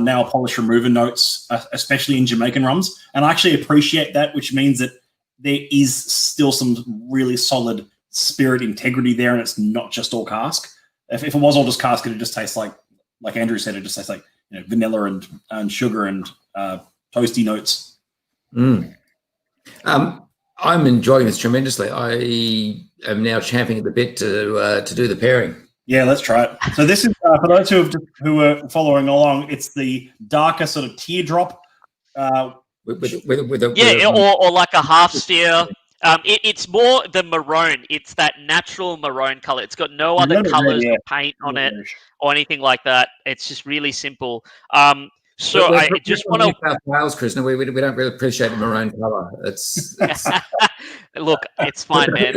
nail polish remover notes, especially in Jamaican rums, and I actually appreciate that, which means that there is still some really solid spirit integrity there, and it's not just all cask. If it was all just cask, it just tastes like Andrew said, it just tastes like vanilla and sugar and toasty notes. I'm enjoying this tremendously. I am now champing at the bit to do the pairing. Yeah, let's try it. So this is for those who are following along. It's the darker sort of teardrop. Or like a half steer. It's more the maroon. It's that natural maroon color. It's got no other colors or paint on it or anything like that. It's just really simple. So I just want to. New South Wales, Krsna, we don't really appreciate the maroon color. It's look, it's fine, man.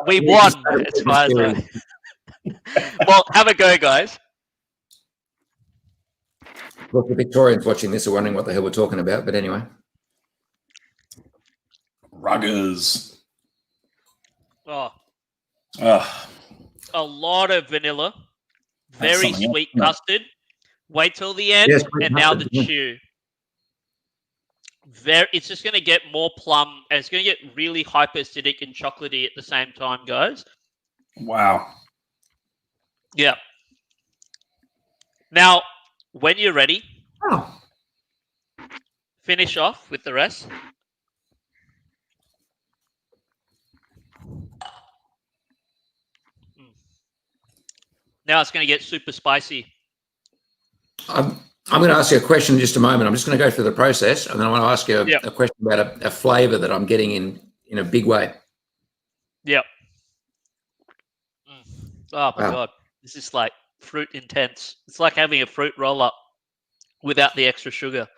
We won. It's fine. Well, have a go, guys. Look, the Victorians watching this are wondering what the hell we're talking about, but anyway. Ruggers. A lot of vanilla. Very sweet custard. Wait till the end, and now the chew. It's just going to get more plum, and it's going to get really hyper acidic and chocolatey at the same time, guys. Wow. Yeah. Now, when you're ready, finish off with the rest. Now it's going to get super spicy. I'm going to ask you a question in just a moment. I'm just going to go through the process, and then I want to ask you a question about a flavour that I'm getting in a big way. Yep. Oh, my God. This is like fruit intense. It's like having a fruit roll-up without the extra sugar.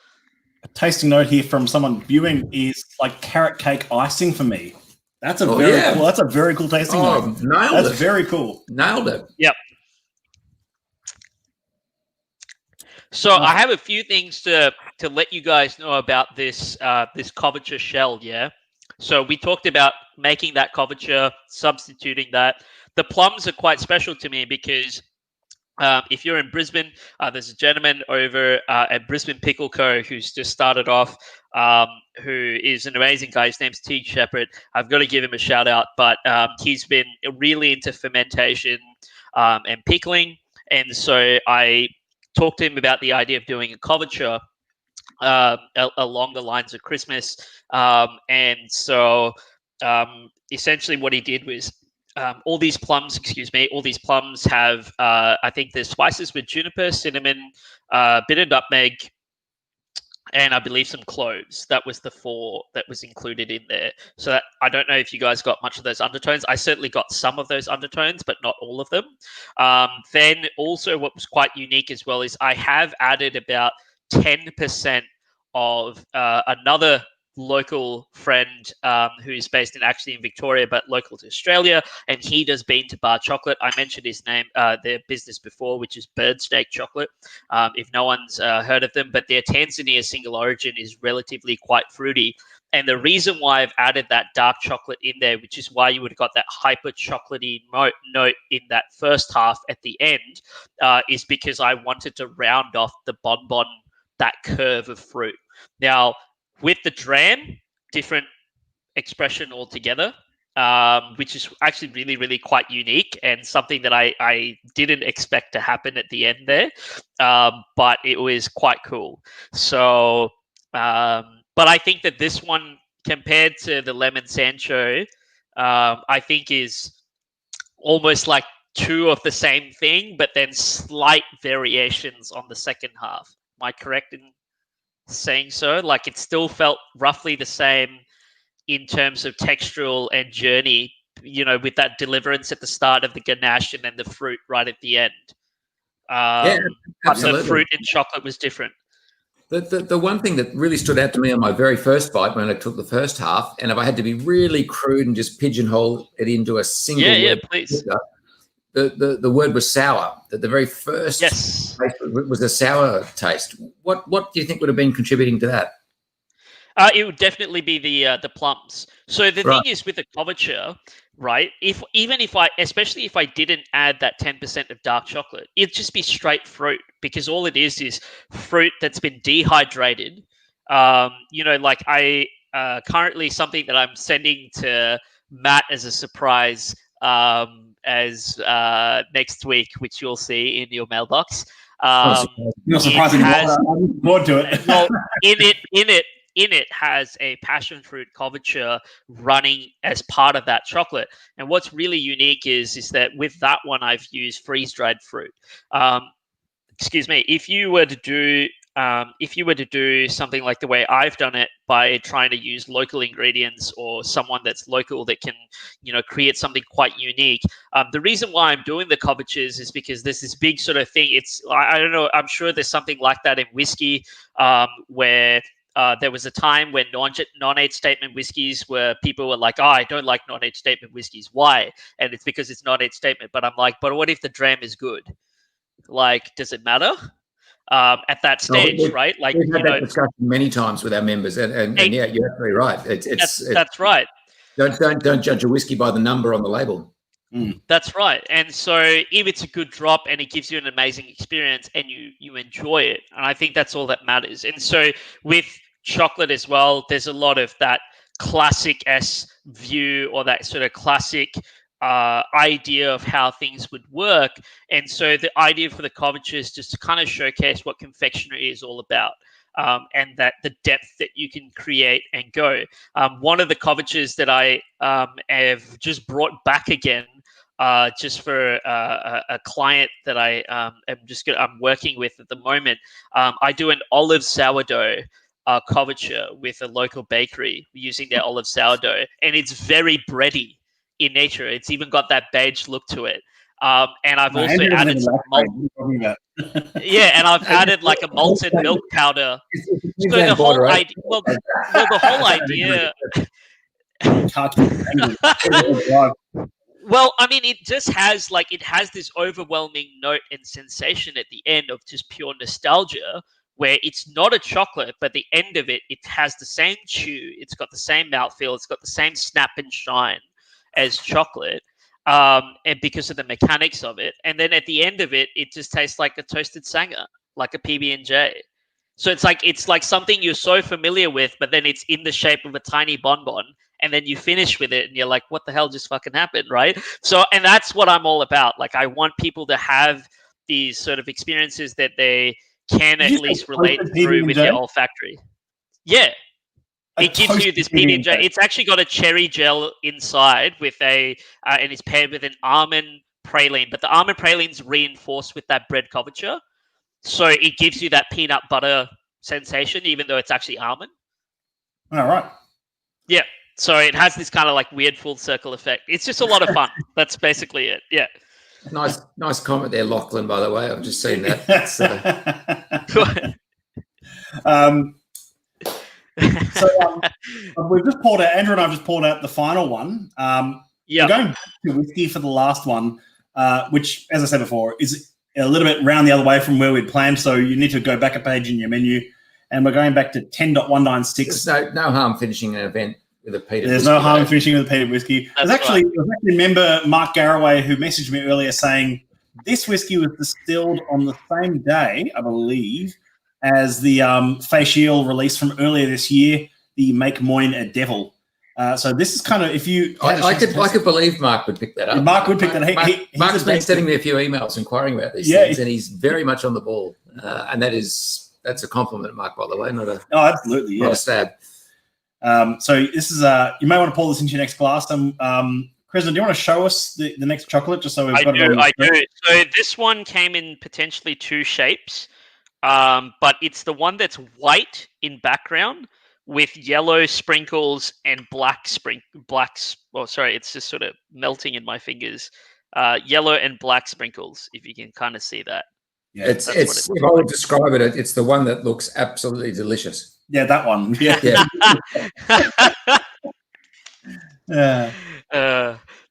A tasting note here from someone viewing is like carrot cake icing for me. That's cool. That's a very cool tasting note. That's very cool. Nailed it. Yep. So I have a few things to let you guys know about this this coverture shell, yeah? So we talked about making that coverture, substituting that. The plums are quite special to me because if you're in Brisbane, there's a gentleman over at Brisbane Pickle Co. who's just started off, who is an amazing guy. His name's T. Shepherd. I've got to give him a shout out, but he's been really into fermentation and pickling. And so I talked to him about the idea of doing a coverture along the lines of Christmas. And so essentially what he did was all these plums have, I think there's spices with juniper, cinnamon, bit of nutmeg, and I believe some cloves. That was the 4 that was included in there. So I don't know if you guys got much of those undertones. I certainly got some of those undertones, but not all of them. Then also what was quite unique as well is I have added about 10% of another local friend who's based actually in Victoria, but local to Australia, and he does bean to bar chocolate. I mentioned his name, their business before, which is Bird Steak Chocolate. If no one's heard of them, but their Tanzania single origin is relatively quite fruity. And the reason why I've added that dark chocolate in there, which is why you would have got that hyper chocolatey note in that first half at the end, is because I wanted to round off the bonbon, that curve of fruit. Now, with the dram, different expression altogether, which is actually really, really quite unique and something that I didn't expect to happen at the end there, but it was quite cool. So... but I think that this one, compared to the Lemon Sancho, I think is almost like two of the same thing, but then slight variations on the second half. Am I correct in saying so? Like, it still felt roughly the same in terms of textural and journey, with that deliverance at the start of the ganache and then the fruit right at the end. Yeah, but the absolutely. fruit and chocolate was different. The one thing that really stood out to me on my very first bite when I took the first half, and if I had to be really crude and just pigeonhole it into a single word, please. The word was sour. That the very first taste was a sour taste. What do you think would have been contributing to that? It would definitely be the plums. So the thing is with the Sobachar, right? Especially if I didn't add that 10% of dark chocolate, it'd just be straight fruit, because all it is fruit that's been dehydrated. Like I currently, something that I'm sending to Matt as a surprise as next week, which you'll see in your mailbox. Not surprising. I'm looking forward to it. Well, in it has a passion fruit couverture running as part of that chocolate. And what's really unique is that with that one, I've used freeze-dried fruit. Excuse me. If you were to do something like the way I've done it, by trying to use local ingredients or someone that's local that can, create something quite unique. The reason why I'm doing the couvertures is because there's this big sort of thing. I don't know. I'm sure there's something like that in whiskey, where there was a time when non-age statement whiskeys where people were like, I don't like non-age statement whiskeys. Why? And it's because it's non-age statement. But I'm like, but what if the dram is good? Like, does it matter? At that stage, right? Like, we've had that discussion many times with our members, and yeah, you're absolutely right. That's right. Don't judge a whiskey by the number on the label. That's right. And so if it's a good drop and it gives you an amazing experience and you enjoy it, and I think that's all that matters. And so with chocolate as well, there's a lot of that classic view, or that sort of classic idea of how things would work. And so the idea for the couverture is just to kind of showcase what confectionery is all about. And that the depth that you can create and go. One of the couvertures that I have just brought back again, just for a client that I'm working with at the moment. I do an olive sourdough couverture with a local bakery using their olive sourdough, and it's very bready in nature. It's even got that beige look to it. And I've also added some and I've added like a malted milk powder. So the whole idea, the whole idea. Well, I mean, it just has this overwhelming note and sensation at the end of just pure nostalgia, where it's not a chocolate, but the end of it, it has the same chew, it's got the same mouthfeel, it's got the same snap and shine as chocolate, and because of the mechanics of it. And then at the end of it, it just tastes like a toasted sanger, like a PB&J. So it's like something you're so familiar with, but then it's in the shape of a tiny bonbon, and then you finish with it and you're like, what the hell just fucking happened, right? So, and that's what I'm all about. Like, I want people to have these sort of experiences that they can at least relate through with their olfactory. Yeah. It gives you this PB&J. It's actually got a cherry gel inside with and it's paired with an almond praline, but the almond praline's reinforced with that bread couverture. So it gives you that peanut butter sensation, even though it's actually almond. All right. Yeah. So it has this kind of like weird full circle effect. It's just a lot of fun. That's basically it. Yeah. Nice comment there, Lachlan, by the way. I've just seen that. So we've just poured out, Andrew and I've just poured out the final one. We're going back to whiskey for the last one, which, as I said before, is a little bit round the other way from where we'd planned. So you need to go back a page in your menu. And we're going back to 10.196. There's no harm finishing an event with a peated There's whiskey. no harm in finishing with a peated whiskey. There's actually a member, Mark Garraway, who messaged me earlier saying this whiskey was distilled on the same day, I believe, as the Facial release from earlier this year, the Make Moyne a Devil. So this is kind of, if you... I could believe Mark would pick that up. Mark would pick that up. Mark's been sending me a few emails inquiring about these things, and he's very much on the ball. And that's a compliment, Mark, by the way, not a... Oh, absolutely, not a stab. So this is, you may want to pour this into your next glass. And Krsna, do you want to show us the next chocolate, just so we've got it on? I do. So this one came in potentially two shapes, but it's the one that's white in background with yellow sprinkles and blacks. Oh, sorry, it's just sort of melting in my fingers. Yellow and black sprinkles, if you can kind of see that. Yeah, it's if I would describe it, it's the one that looks absolutely delicious. Yeah, that one. Yeah.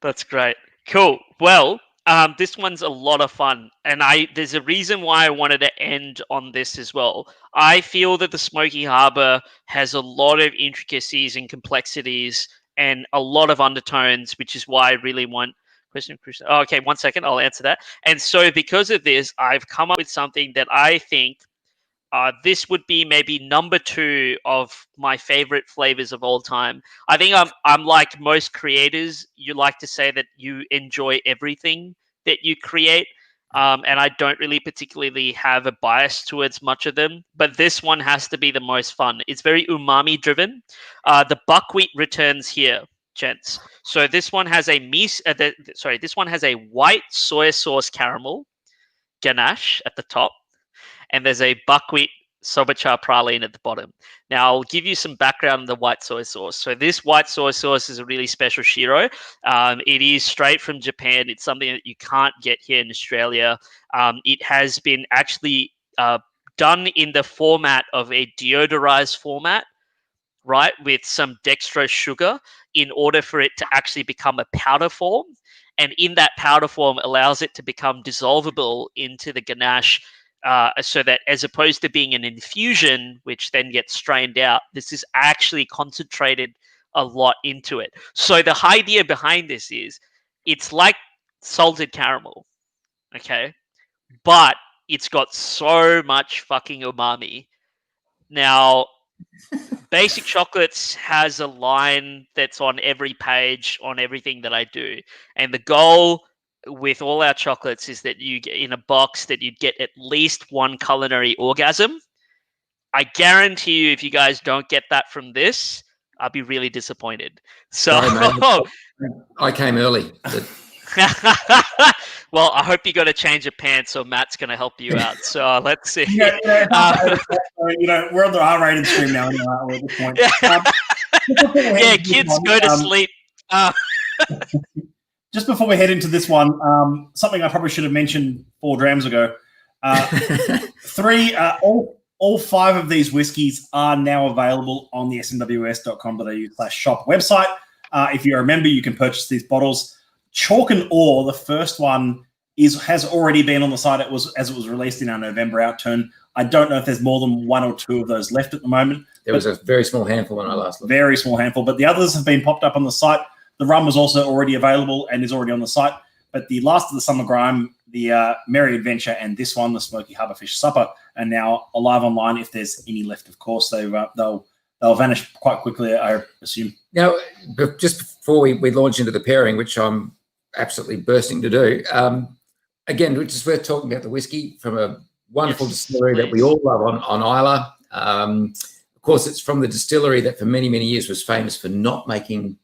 That's great. Cool. Well, this one's a lot of fun, and there's a reason why I wanted to end on this as well. I feel that the Smoky Harbor has a lot of intricacies and complexities and a lot of undertones, which is why I really want question. Oh, okay, 1 second, I'll answer that. And so because of this, I've come up with something that I think this would be maybe number 2 of my favorite flavors of all time. I think I'm like most creators. You like to say that you enjoy everything that you create. And I don't really particularly have a bias towards much of them, but this one has to be the most fun. It's very umami driven. The buckwheat returns here, gents. So this one has this one has a white soy sauce caramel ganache at the top, and there's a buckwheat Sobachar praline at the bottom. Now, I'll give you some background on the white soy sauce. So this white soy sauce is a really special shiro. It is straight from Japan. It's something that you can't get here in Australia. It has been actually done in the format of a deodorized format, right, with some dextrose sugar in order for it to actually become a powder form. And in that powder form allows it to become dissolvable into the ganache, so that as opposed to being an infusion, which then gets strained out, this is actually concentrated a lot into it. So the idea behind this is it's like salted caramel, okay? But it's got so much fucking umami. Now, Basic Chocolates has a line that's on every page on everything that I do. And the goal with all our chocolates is that you get in a box that you'd get at least one culinary orgasm. I guarantee you, if you guys don't get that from this, I'll be really disappointed. So I came early. Well, I hope you got a change of pants, or Matt's going to help you out. So let's see. We're on the R-rated stream now anyway, at this point. Yeah, kids go to sleep. Just before we head into this one, something I probably should have mentioned 4 drams ago. All 5 of these whiskies are now available on the smws.com.au/shop website. If you're a member, you can purchase these bottles. Chalk and Ore, the first one, has already been on the site. It was released in our November outturn. I don't know if there's more than 1 or 2 of those left at the moment. There was a very small handful when I last looked. Very small handful, but the others have been popped up on the site. The rum was also already available and is already on the site. But the Last of the Summer Grime, the Merry Adventure, and this one, the Smoky Harbor Fish Supper, are now alive online. If there's any left, of course, they'll vanish quite quickly, I assume. Now, just before we launch into the pairing, which I'm absolutely bursting to do, again, which is worth talking about the whiskey from a wonderful distillery that we all love on Isla. Of course, it's from the distillery that for many, many years was famous for not making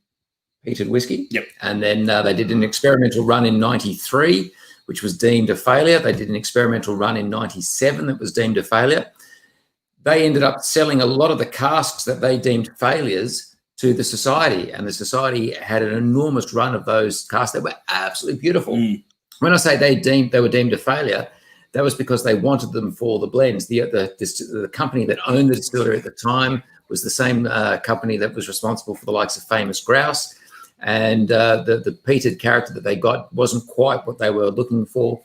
peated whiskey. Yep. And then they did an experimental run in 93, which was deemed a failure. They did an experimental run in 97 that was deemed a failure. They ended up selling a lot of the casks that they deemed failures to the society, and the society had an enormous run of those casks that were absolutely beautiful. When I say they were deemed a failure, that was because they wanted them for the blends. The company that owned the distillery at the time was the same company that was responsible for the likes of Famous Grouse. And the peated character that they got wasn't quite what they were looking for.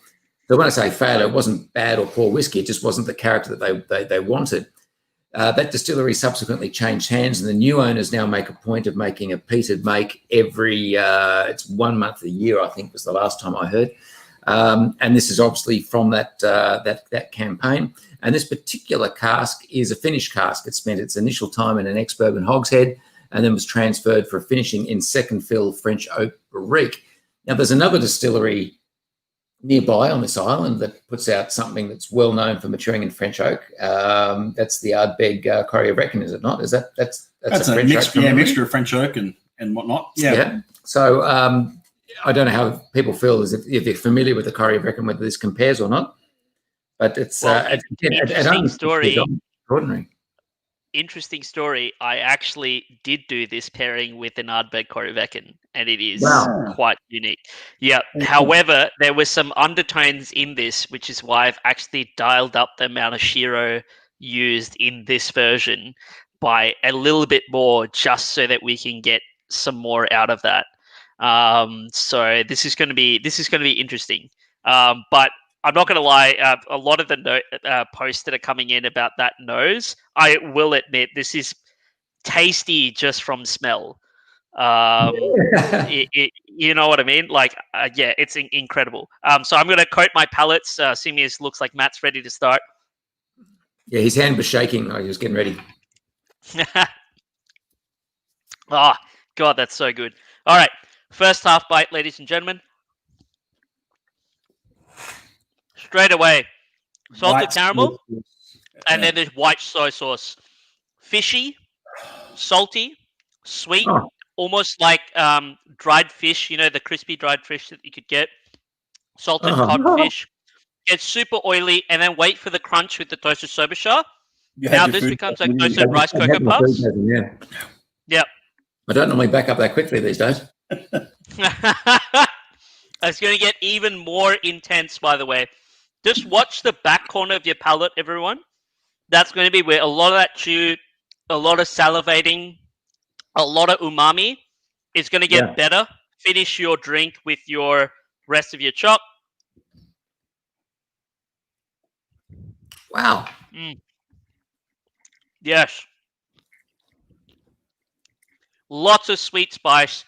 So when I say failure, it wasn't bad or poor whiskey. It just wasn't the character that they wanted. That distillery subsequently changed hands, and the new owners now make a point of making a peated make every, it's 1 month a year, I think was the last time I heard. And this is obviously from that campaign. And this particular cask is a finished cask. It spent its initial time in an ex-bourbon hogshead and then was transferred for finishing in second fill French oak barrique. Now, there's another distillery nearby on this island that puts out something that's well known for maturing in French oak. That's the Ardbeg Corrie-Reckon, is it not? Is that's a French oak mixture of French oak and whatnot. Yeah. So I don't know how people feel as if they're familiar with the Corrie-Reckon, whether this compares or not. But it's interesting story. Extraordinary. Interesting story. I actually did do this pairing with an Ardbeg Corrie-Reckon, and it is quite unique. Yeah. However, there were some undertones in this, which is why I've actually dialed up the amount of Shiro used in this version by a little bit more, just so that we can get some more out of that. So this is going to be interesting. But I'm not going to lie, a lot of the posts that are coming in about that nose, I will admit, this is tasty just from smell. You know what I mean? Like, yeah, it's incredible. So I'm going to coat my palates. Simius looks like Matt's ready to start. Yeah, his hand was shaking. He was getting ready. Oh, God, that's so good. All right, first half bite, ladies and gentlemen. Straight away, salted caramel, and then there's white soy sauce. Fishy, salty, sweet, almost like dried fish, the crispy dried fish that you could get. Salted codfish. It's super oily, and then wait for the crunch with the toasted Sobachar. Now this becomes like toasted rice cocoa puffs. Yep. I don't normally back up that quickly these days. It's going to get even more intense, by the way. Just watch the back corner of your palate, everyone. That's going to be where a lot of that chew, a lot of salivating, a lot of umami is going to get better. Finish your drink with your rest of your chop. Wow. Yes. Lots of sweet spice,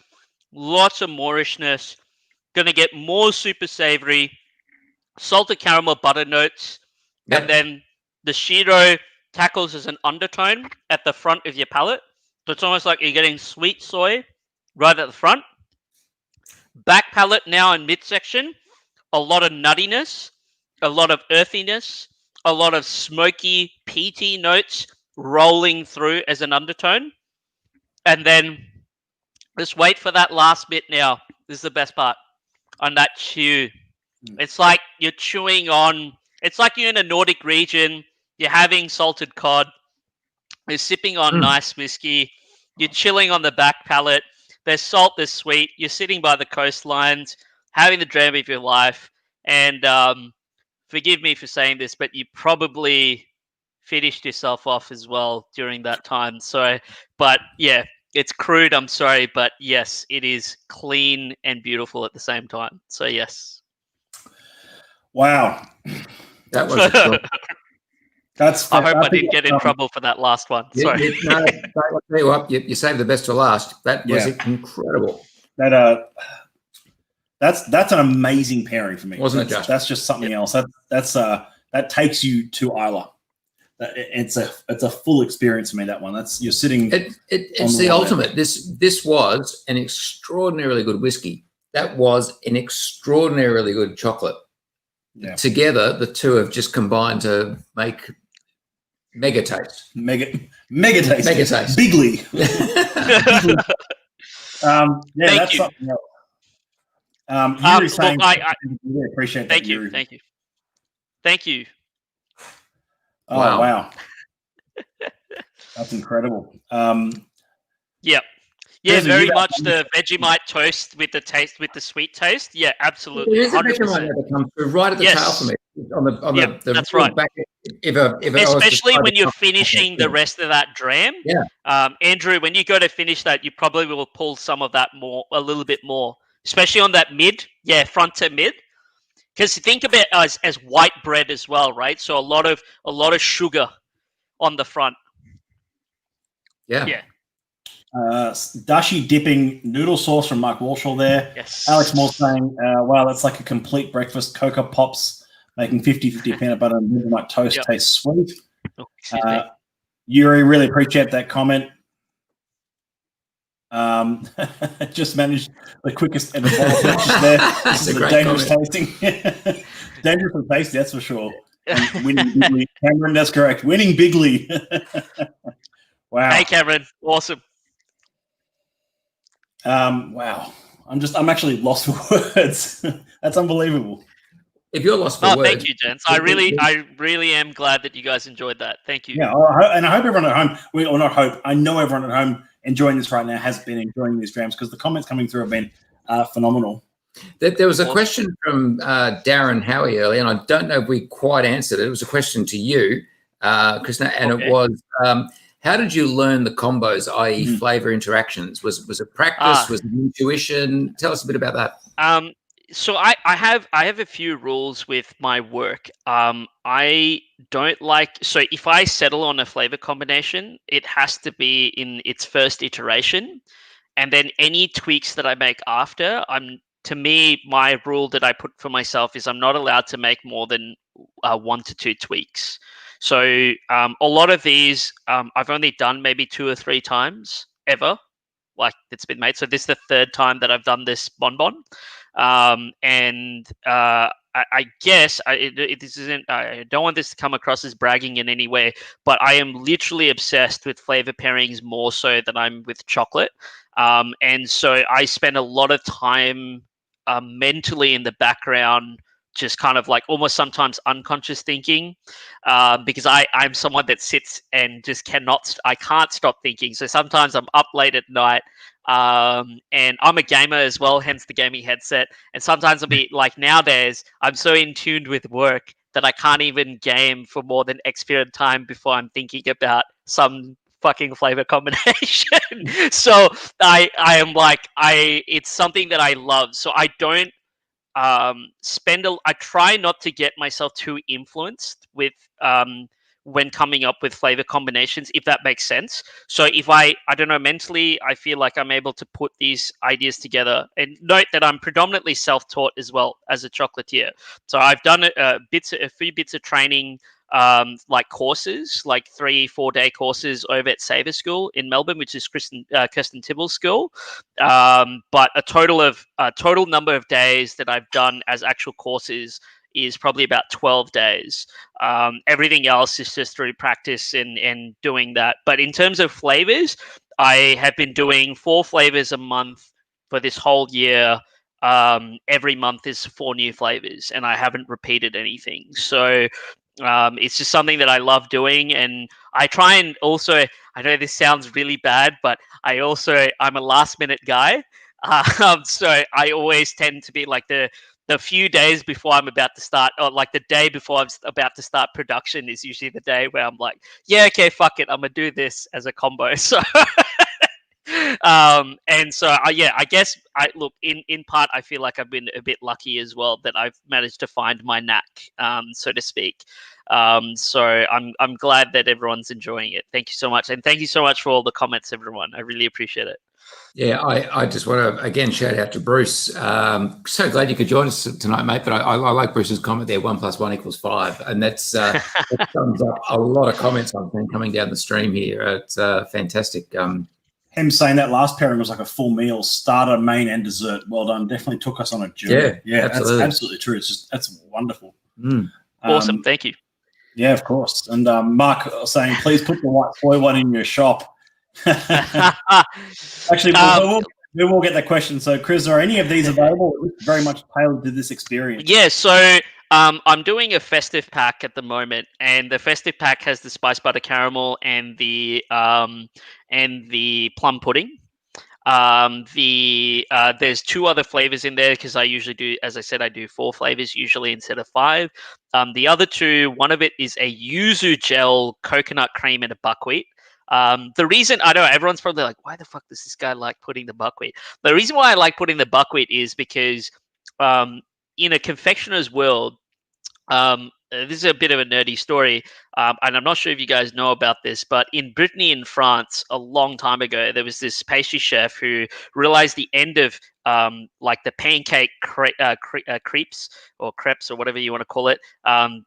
lots of Moorishness. Going to get more super savory, salted caramel butter notes, and then the Shiro tackles as an undertone at the front of your palate. So it's almost like you're getting sweet soy right at the front. Back palate now in midsection, a lot of nuttiness, a lot of earthiness, a lot of smoky, peaty notes rolling through as an undertone. And then just wait for that last bit now. This is the best part. On that chew. It's like you're chewing on, it's like you're in a Nordic region, you're having salted cod, you're sipping on nice whiskey, you're chilling on the back palate, there's salt, there's sweet, you're sitting by the coastlines, having the dram of your life, and forgive me for saying this, but you probably finished yourself off as well during that time. So, but yeah, it's crude, I'm sorry, but yes, it is clean and beautiful at the same time. So yes. Wow. That was That's. I hope I didn't get in trouble for that last one. Sorry. I'll tell you what, you saved the best for last. That was incredible. That's an amazing pairing for me. Wasn't it, Josh? That's just something else. That takes you to Isla. It's a full experience for me. That one. You're sitting. It's the ultimate. This was an extraordinarily good whiskey. That was an extraordinarily good chocolate. Yeah. Together, the two have just combined to make mega taste. Mega taste. Mega taste. Bigly. Thank you. Something else. Yuri saying, look, I really appreciate that. Thank you. Oh, wow. That's incredible. Yeah. Yeah, There's a very you- much the Vegemite toast with the sweet taste. Yeah, absolutely, There is a 100%. Vegemite that comes through right at the tail for me. On Yep, the that's real right. back. If I was to Especially try when the you're chocolate, finishing the rest of that dram. Yeah. Andrew, when you go to finish that, you probably will pull some of that a little bit more, especially on that mid, front to mid. Because think of it as white bread as well, right? So a lot of sugar on the front. Yeah. Dashi dipping noodle sauce from Mark Walshaw there. Yes. Alex Moore saying, wow, that's like a complete breakfast. Cocoa Pops making 50-50 peanut butter and Vegemite toast tastes sweet. Oh, excuse me. Yuri, really appreciate that comment. Just managed the quickest ever bottle purchase there. This is a dangerous tasting. Dangerously tasty, that's for sure. And winning bigly. Cameron, that's correct. Winning bigly. Wow. Hey, Cameron. Awesome. Wow. I'm actually lost for words. That's unbelievable. If you're lost for words. Thank you, gents. I really am glad that you guys enjoyed that. Thank you. Yeah, and I hope everyone at home, I know everyone at home enjoying this right now has been enjoying these drams because the comments coming through have been phenomenal. There was a question from Darren Howie earlier, and I don't know if we quite answered it. It was a question to you, Krsna, and it was, how did you learn the combos, i.e. flavor interactions? Was it practice? Was it intuition? Tell us a bit about that. So I have a few rules with my work. I don't like, so if I settle on a flavor combination, it has to be in its first iteration, and then any tweaks that I make after, to me, my rule that I put for myself is I'm not allowed to make more than 1 to 2 tweaks. So a lot of these I've only done maybe 2 or 3 times ever, like it's been made. So this is the 3rd time that I've done this bonbon. I guess this isn't. I don't want this to come across as bragging in any way, but I am literally obsessed with flavor pairings more so than I'm with chocolate. And so I spend a lot of time mentally in the background, just kind of like almost sometimes unconscious thinking, because I'm someone that sits and just I can't stop thinking. So sometimes I'm up late at night. And I'm a gamer as well, hence the gaming headset. And sometimes I'll be like, nowadays, I'm so in tuned with work that I can't even game for more than X period of time before I'm thinking about some fucking flavor combination. So I am like, it's something that I love. So I don't I try not to get myself too influenced with when coming up with flavor combinations, if that makes sense. So if I don't know, mentally, I feel like I'm able to put these ideas together. And note that I'm predominantly self-taught as well as a chocolatier. So I've done a few bits of training, like courses, like 3-4 day courses over at Saver School in Melbourne, which is Kirsten Tibble's school. But a total number of days that I've done as actual courses is probably about 12 days. Everything else is just through practice and doing that. But in terms of flavors, I have been doing 4 flavors a month for this whole year. Every month is 4 new flavors, and I haven't repeated anything. So it's just something that I love doing. And I try and also, I know this sounds really bad, but I'm a last minute guy. So I always tend to be like the few days before I'm about to start, or like the day before I'm about to start production is usually the day where I'm like, yeah, okay, fuck it, I'm gonna do this as a combo. So and so I guess in part I feel like I've been a bit lucky as well that I've managed to find my knack, so to speak. So I'm glad that everyone's enjoying it. Thank you so much, and thank you so much for all the comments, everyone. I really appreciate it. Yeah, I just want to again shout out to Bruce. So glad you could join us tonight, mate. But I like Bruce's comment there: 1 + 1 = 5, and that sums up a lot of comments I've been coming down the stream here. It's fantastic. Him saying that last pairing was like a full meal, starter, main, and dessert. Well done. Definitely took us on a journey. Yeah, absolutely. That's absolutely true. That's wonderful. Awesome. Thank you. Yeah, of course. And Mark saying, please put the white soy one in your shop. Actually, we will get that question. So, Chris, are any of these available? Very much tailored to this experience. Yeah, so I'm doing a festive pack at the moment, and the festive pack has the spice butter caramel and the plum pudding. There's 2 other flavors in there because I usually do, as I said, I do 4 flavors usually instead of 5. The other 2, one of it is a yuzu gel, coconut cream, and a buckwheat. The reason, I know everyone's probably like, why the fuck does this guy like putting the buckwheat? The reason why I like putting the buckwheat is because in a confectioner's world, this is a bit of a nerdy story, and I'm not sure if you guys know about this, but in Brittany, in France, a long time ago, there was this pastry chef who realized the end of like the pancake crepes or crepes or whatever you want to call it.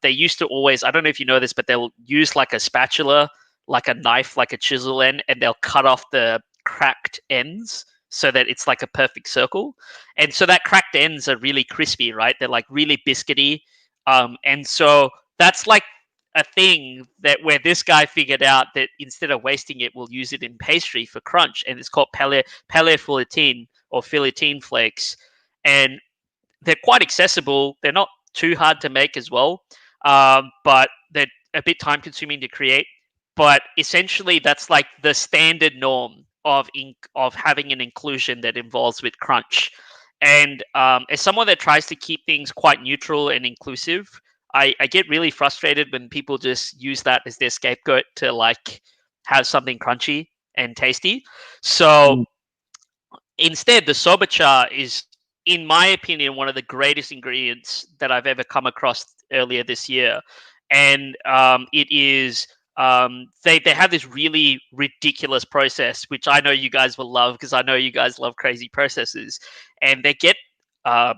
They used to always, I don't know if you know this, but they'll use like a spatula, like a knife, like a chisel end, and they'll cut off the cracked ends so that it's like a perfect circle. And so that cracked ends are really crispy, right? They're like really biscuity. And so that's like a thing that where this guy figured out that instead of wasting it, we'll use it in pastry for crunch. And it's called palais feuilletine or feuilletine flakes. And they're quite accessible. They're not too hard to make as well, but they're a bit time consuming to create. But essentially, that's like the standard norm of having an inclusion that involves with crunch. And as someone that tries to keep things quite neutral and inclusive, I get really frustrated when people just use that as their scapegoat to like have something crunchy and tasty. So instead, the Sobachar is, in my opinion, one of the greatest ingredients that I've ever come across earlier this year. And it is, they have this really ridiculous process, which I know you guys will love because I know you guys love crazy processes. And they get the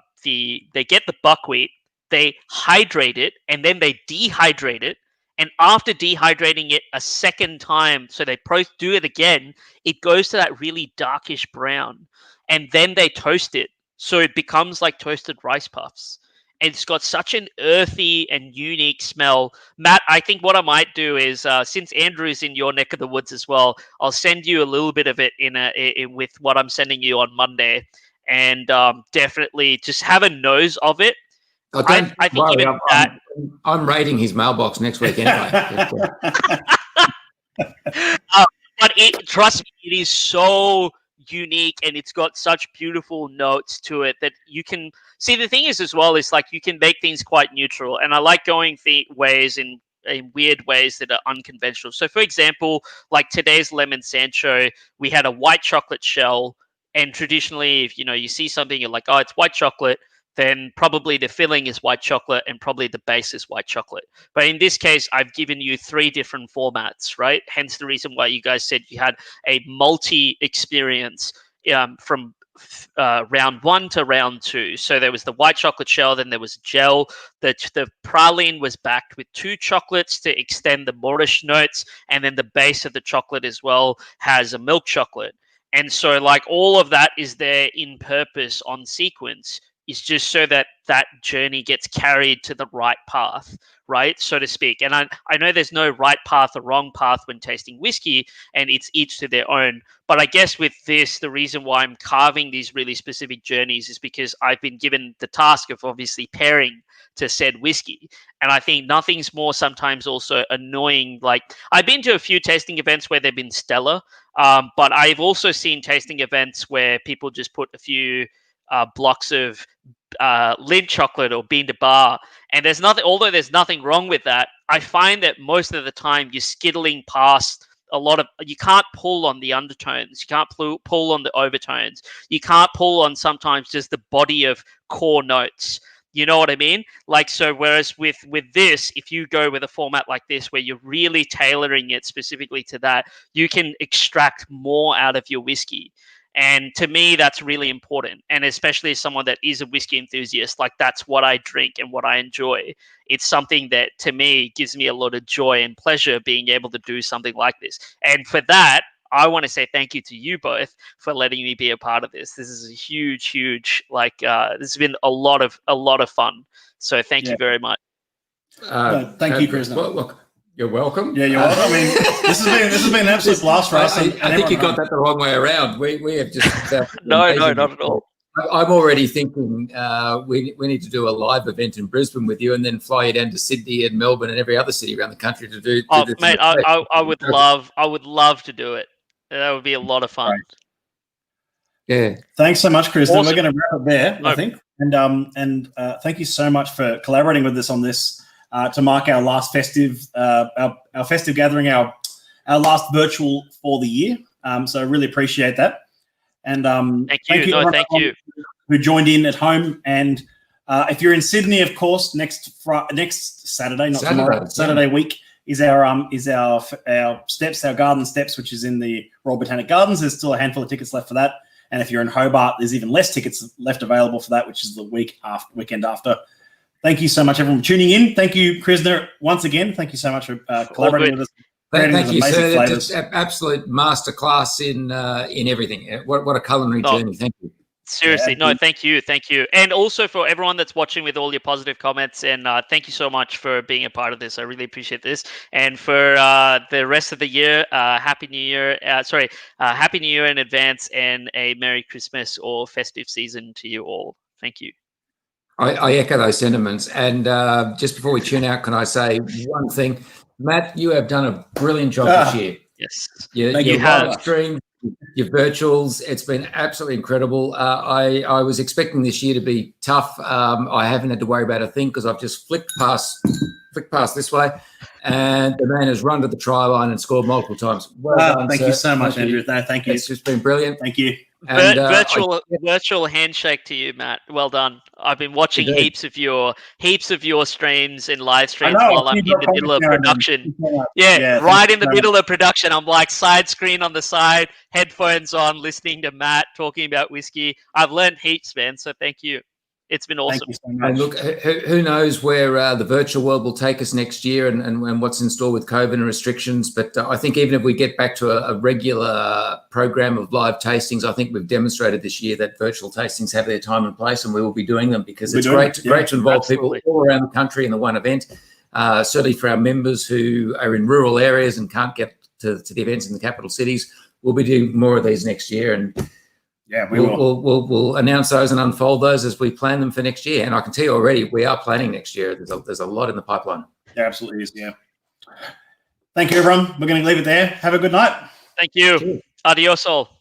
buckwheat, they hydrate it, and then they dehydrate it. And after dehydrating it a second time, so they do it again, it goes to that really darkish brown. And then they toast it, so it becomes like toasted rice puffs. And it's got such an earthy and unique smell. Matt, I think what I might do is, since Andrew's in your neck of the woods as well, I'll send you a little bit of it with what I'm sending you on Monday. And definitely just have a nose of it. Oh, I think worry, even I'm raiding his mailbox next week anyway. But trust me, it is so unique and it's got such beautiful notes to it that you can see. The thing is as well is like you can make things quite neutral, and I like going ways in weird ways that are unconventional. So for example, like today's lemon Sancho, we had a white chocolate shell, and traditionally if you see something you're like, oh, it's white chocolate, then probably the filling is white chocolate and probably the base is white chocolate. But in this case, I've given you 3 different formats, right? Hence the reason why you guys said you had a multi-experience from round 1 to round 2. So there was the white chocolate shell, then there was gel. The praline was backed with 2 chocolates to extend the Moorish notes, and then the base of the chocolate as well has a milk chocolate. And so like all of that is there in purpose on sequence. Is just so that that journey gets carried to the right path, right, so to speak. And I know there's no right path or wrong path when tasting whiskey, and it's each to their own. But I guess with this, the reason why I'm carving these really specific journeys is because I've been given the task of obviously pairing to said whiskey. And I think nothing's more sometimes also annoying. Like I've been to a few tasting events where they've been stellar, but I've also seen tasting events where people just put a few blocks of Lindt chocolate or bean to bar, and although there's nothing wrong with that, I find that most of the time you're skittling past you can't pull on the undertones, you can't pull on the overtones, you can't pull on sometimes just the body of core notes. You know what I mean? Like, so whereas with this, if you go with a format like this where you're really tailoring it specifically to that, you can extract more out of your whiskey. And to me, that's really important. And especially as someone that is a whiskey enthusiast, like that's what I drink and what I enjoy. It's something that to me gives me a lot of joy and pleasure being able to do something like this. And for that, I want to say thank you to you both for letting me be a part of this. This is a huge, this has been a lot of fun. So thank you very much. Thank you, Krsna. Look, you're welcome. Yeah, you're welcome. I mean, this has been an absolute blast for us. I think you got that the wrong way around. We have just no, not at all. I'm already thinking we need to do a live event in Brisbane with you, and then fly you down to Sydney and Melbourne and every other city around the country to do. Mate, I would love to do it. That would be a lot of fun. Yeah. Thanks so much, Krsna. Awesome. We're going to wrap it there, No. I think. And thank you so much for collaborating with us on this to mark our last festive, our festive gathering, our last virtual for the year. So I really appreciate that. And Thank you. No, everyone thank you. who joined in at home. And if you're in Sydney, of course, next Saturday, not tomorrow, Saturday week is our steps, our garden steps, which is in the Royal Botanic Gardens. There's still a handful of tickets left for that. And if you're in Hobart, there's even less tickets left available for that, which is the weekend after. Thank you so much, everyone, for tuning in. Thank you, Krsna, once again. Thank you so much for collaborating with us. Thank you, sir. Just absolute masterclass in everything. What a culinary journey. Thank you. Seriously, thank you. And also for everyone that's watching with all your positive comments, and thank you so much for being a part of this. I really appreciate this. And for the rest of the year, Happy New Year. Happy New Year in advance, and a Merry Christmas or festive season to you all. Thank you. I echo those sentiments. And just before we tune out, can I say one thing? Matt, you have done a brilliant job this year. Yes. You live stream, your virtuals. It's been absolutely incredible. I was expecting this year to be tough. I haven't had to worry about a thing because I've just flicked past this way, and the man has run to the try line and scored multiple times. Well done, thank sir. you so much, Andrew. No, thank you. It's just been brilliant. Thank you. And, virtual handshake to you, Matt. Well done. I've been watching heaps of your streams and live streams while I'm in the middle of production. Yeah, right in the middle of production. I'm like side screen on the side, headphones on, listening to Matt talking about whiskey. I've learned heaps, man. So thank you. It's been awesome. Thank you so much. And look, who knows where the virtual world will take us next year and what's in store with COVID and restrictions. But I think even if we get back to a regular program of live tastings, I think we've demonstrated this year that virtual tastings have their time and place, and we will be doing them because it's great to involve people all around the country in the one event. Certainly for our members who are in rural areas and can't get to the events in the capital cities, we'll be doing more of these next year. And yeah, we'll announce those and unfold those as we plan them for next year. And I can tell you already, we are planning next year. There's a lot in the pipeline. There absolutely is. Yeah. Thank you, everyone. We're going to leave it there. Have a good night. Thank you. Cheers. Adios all.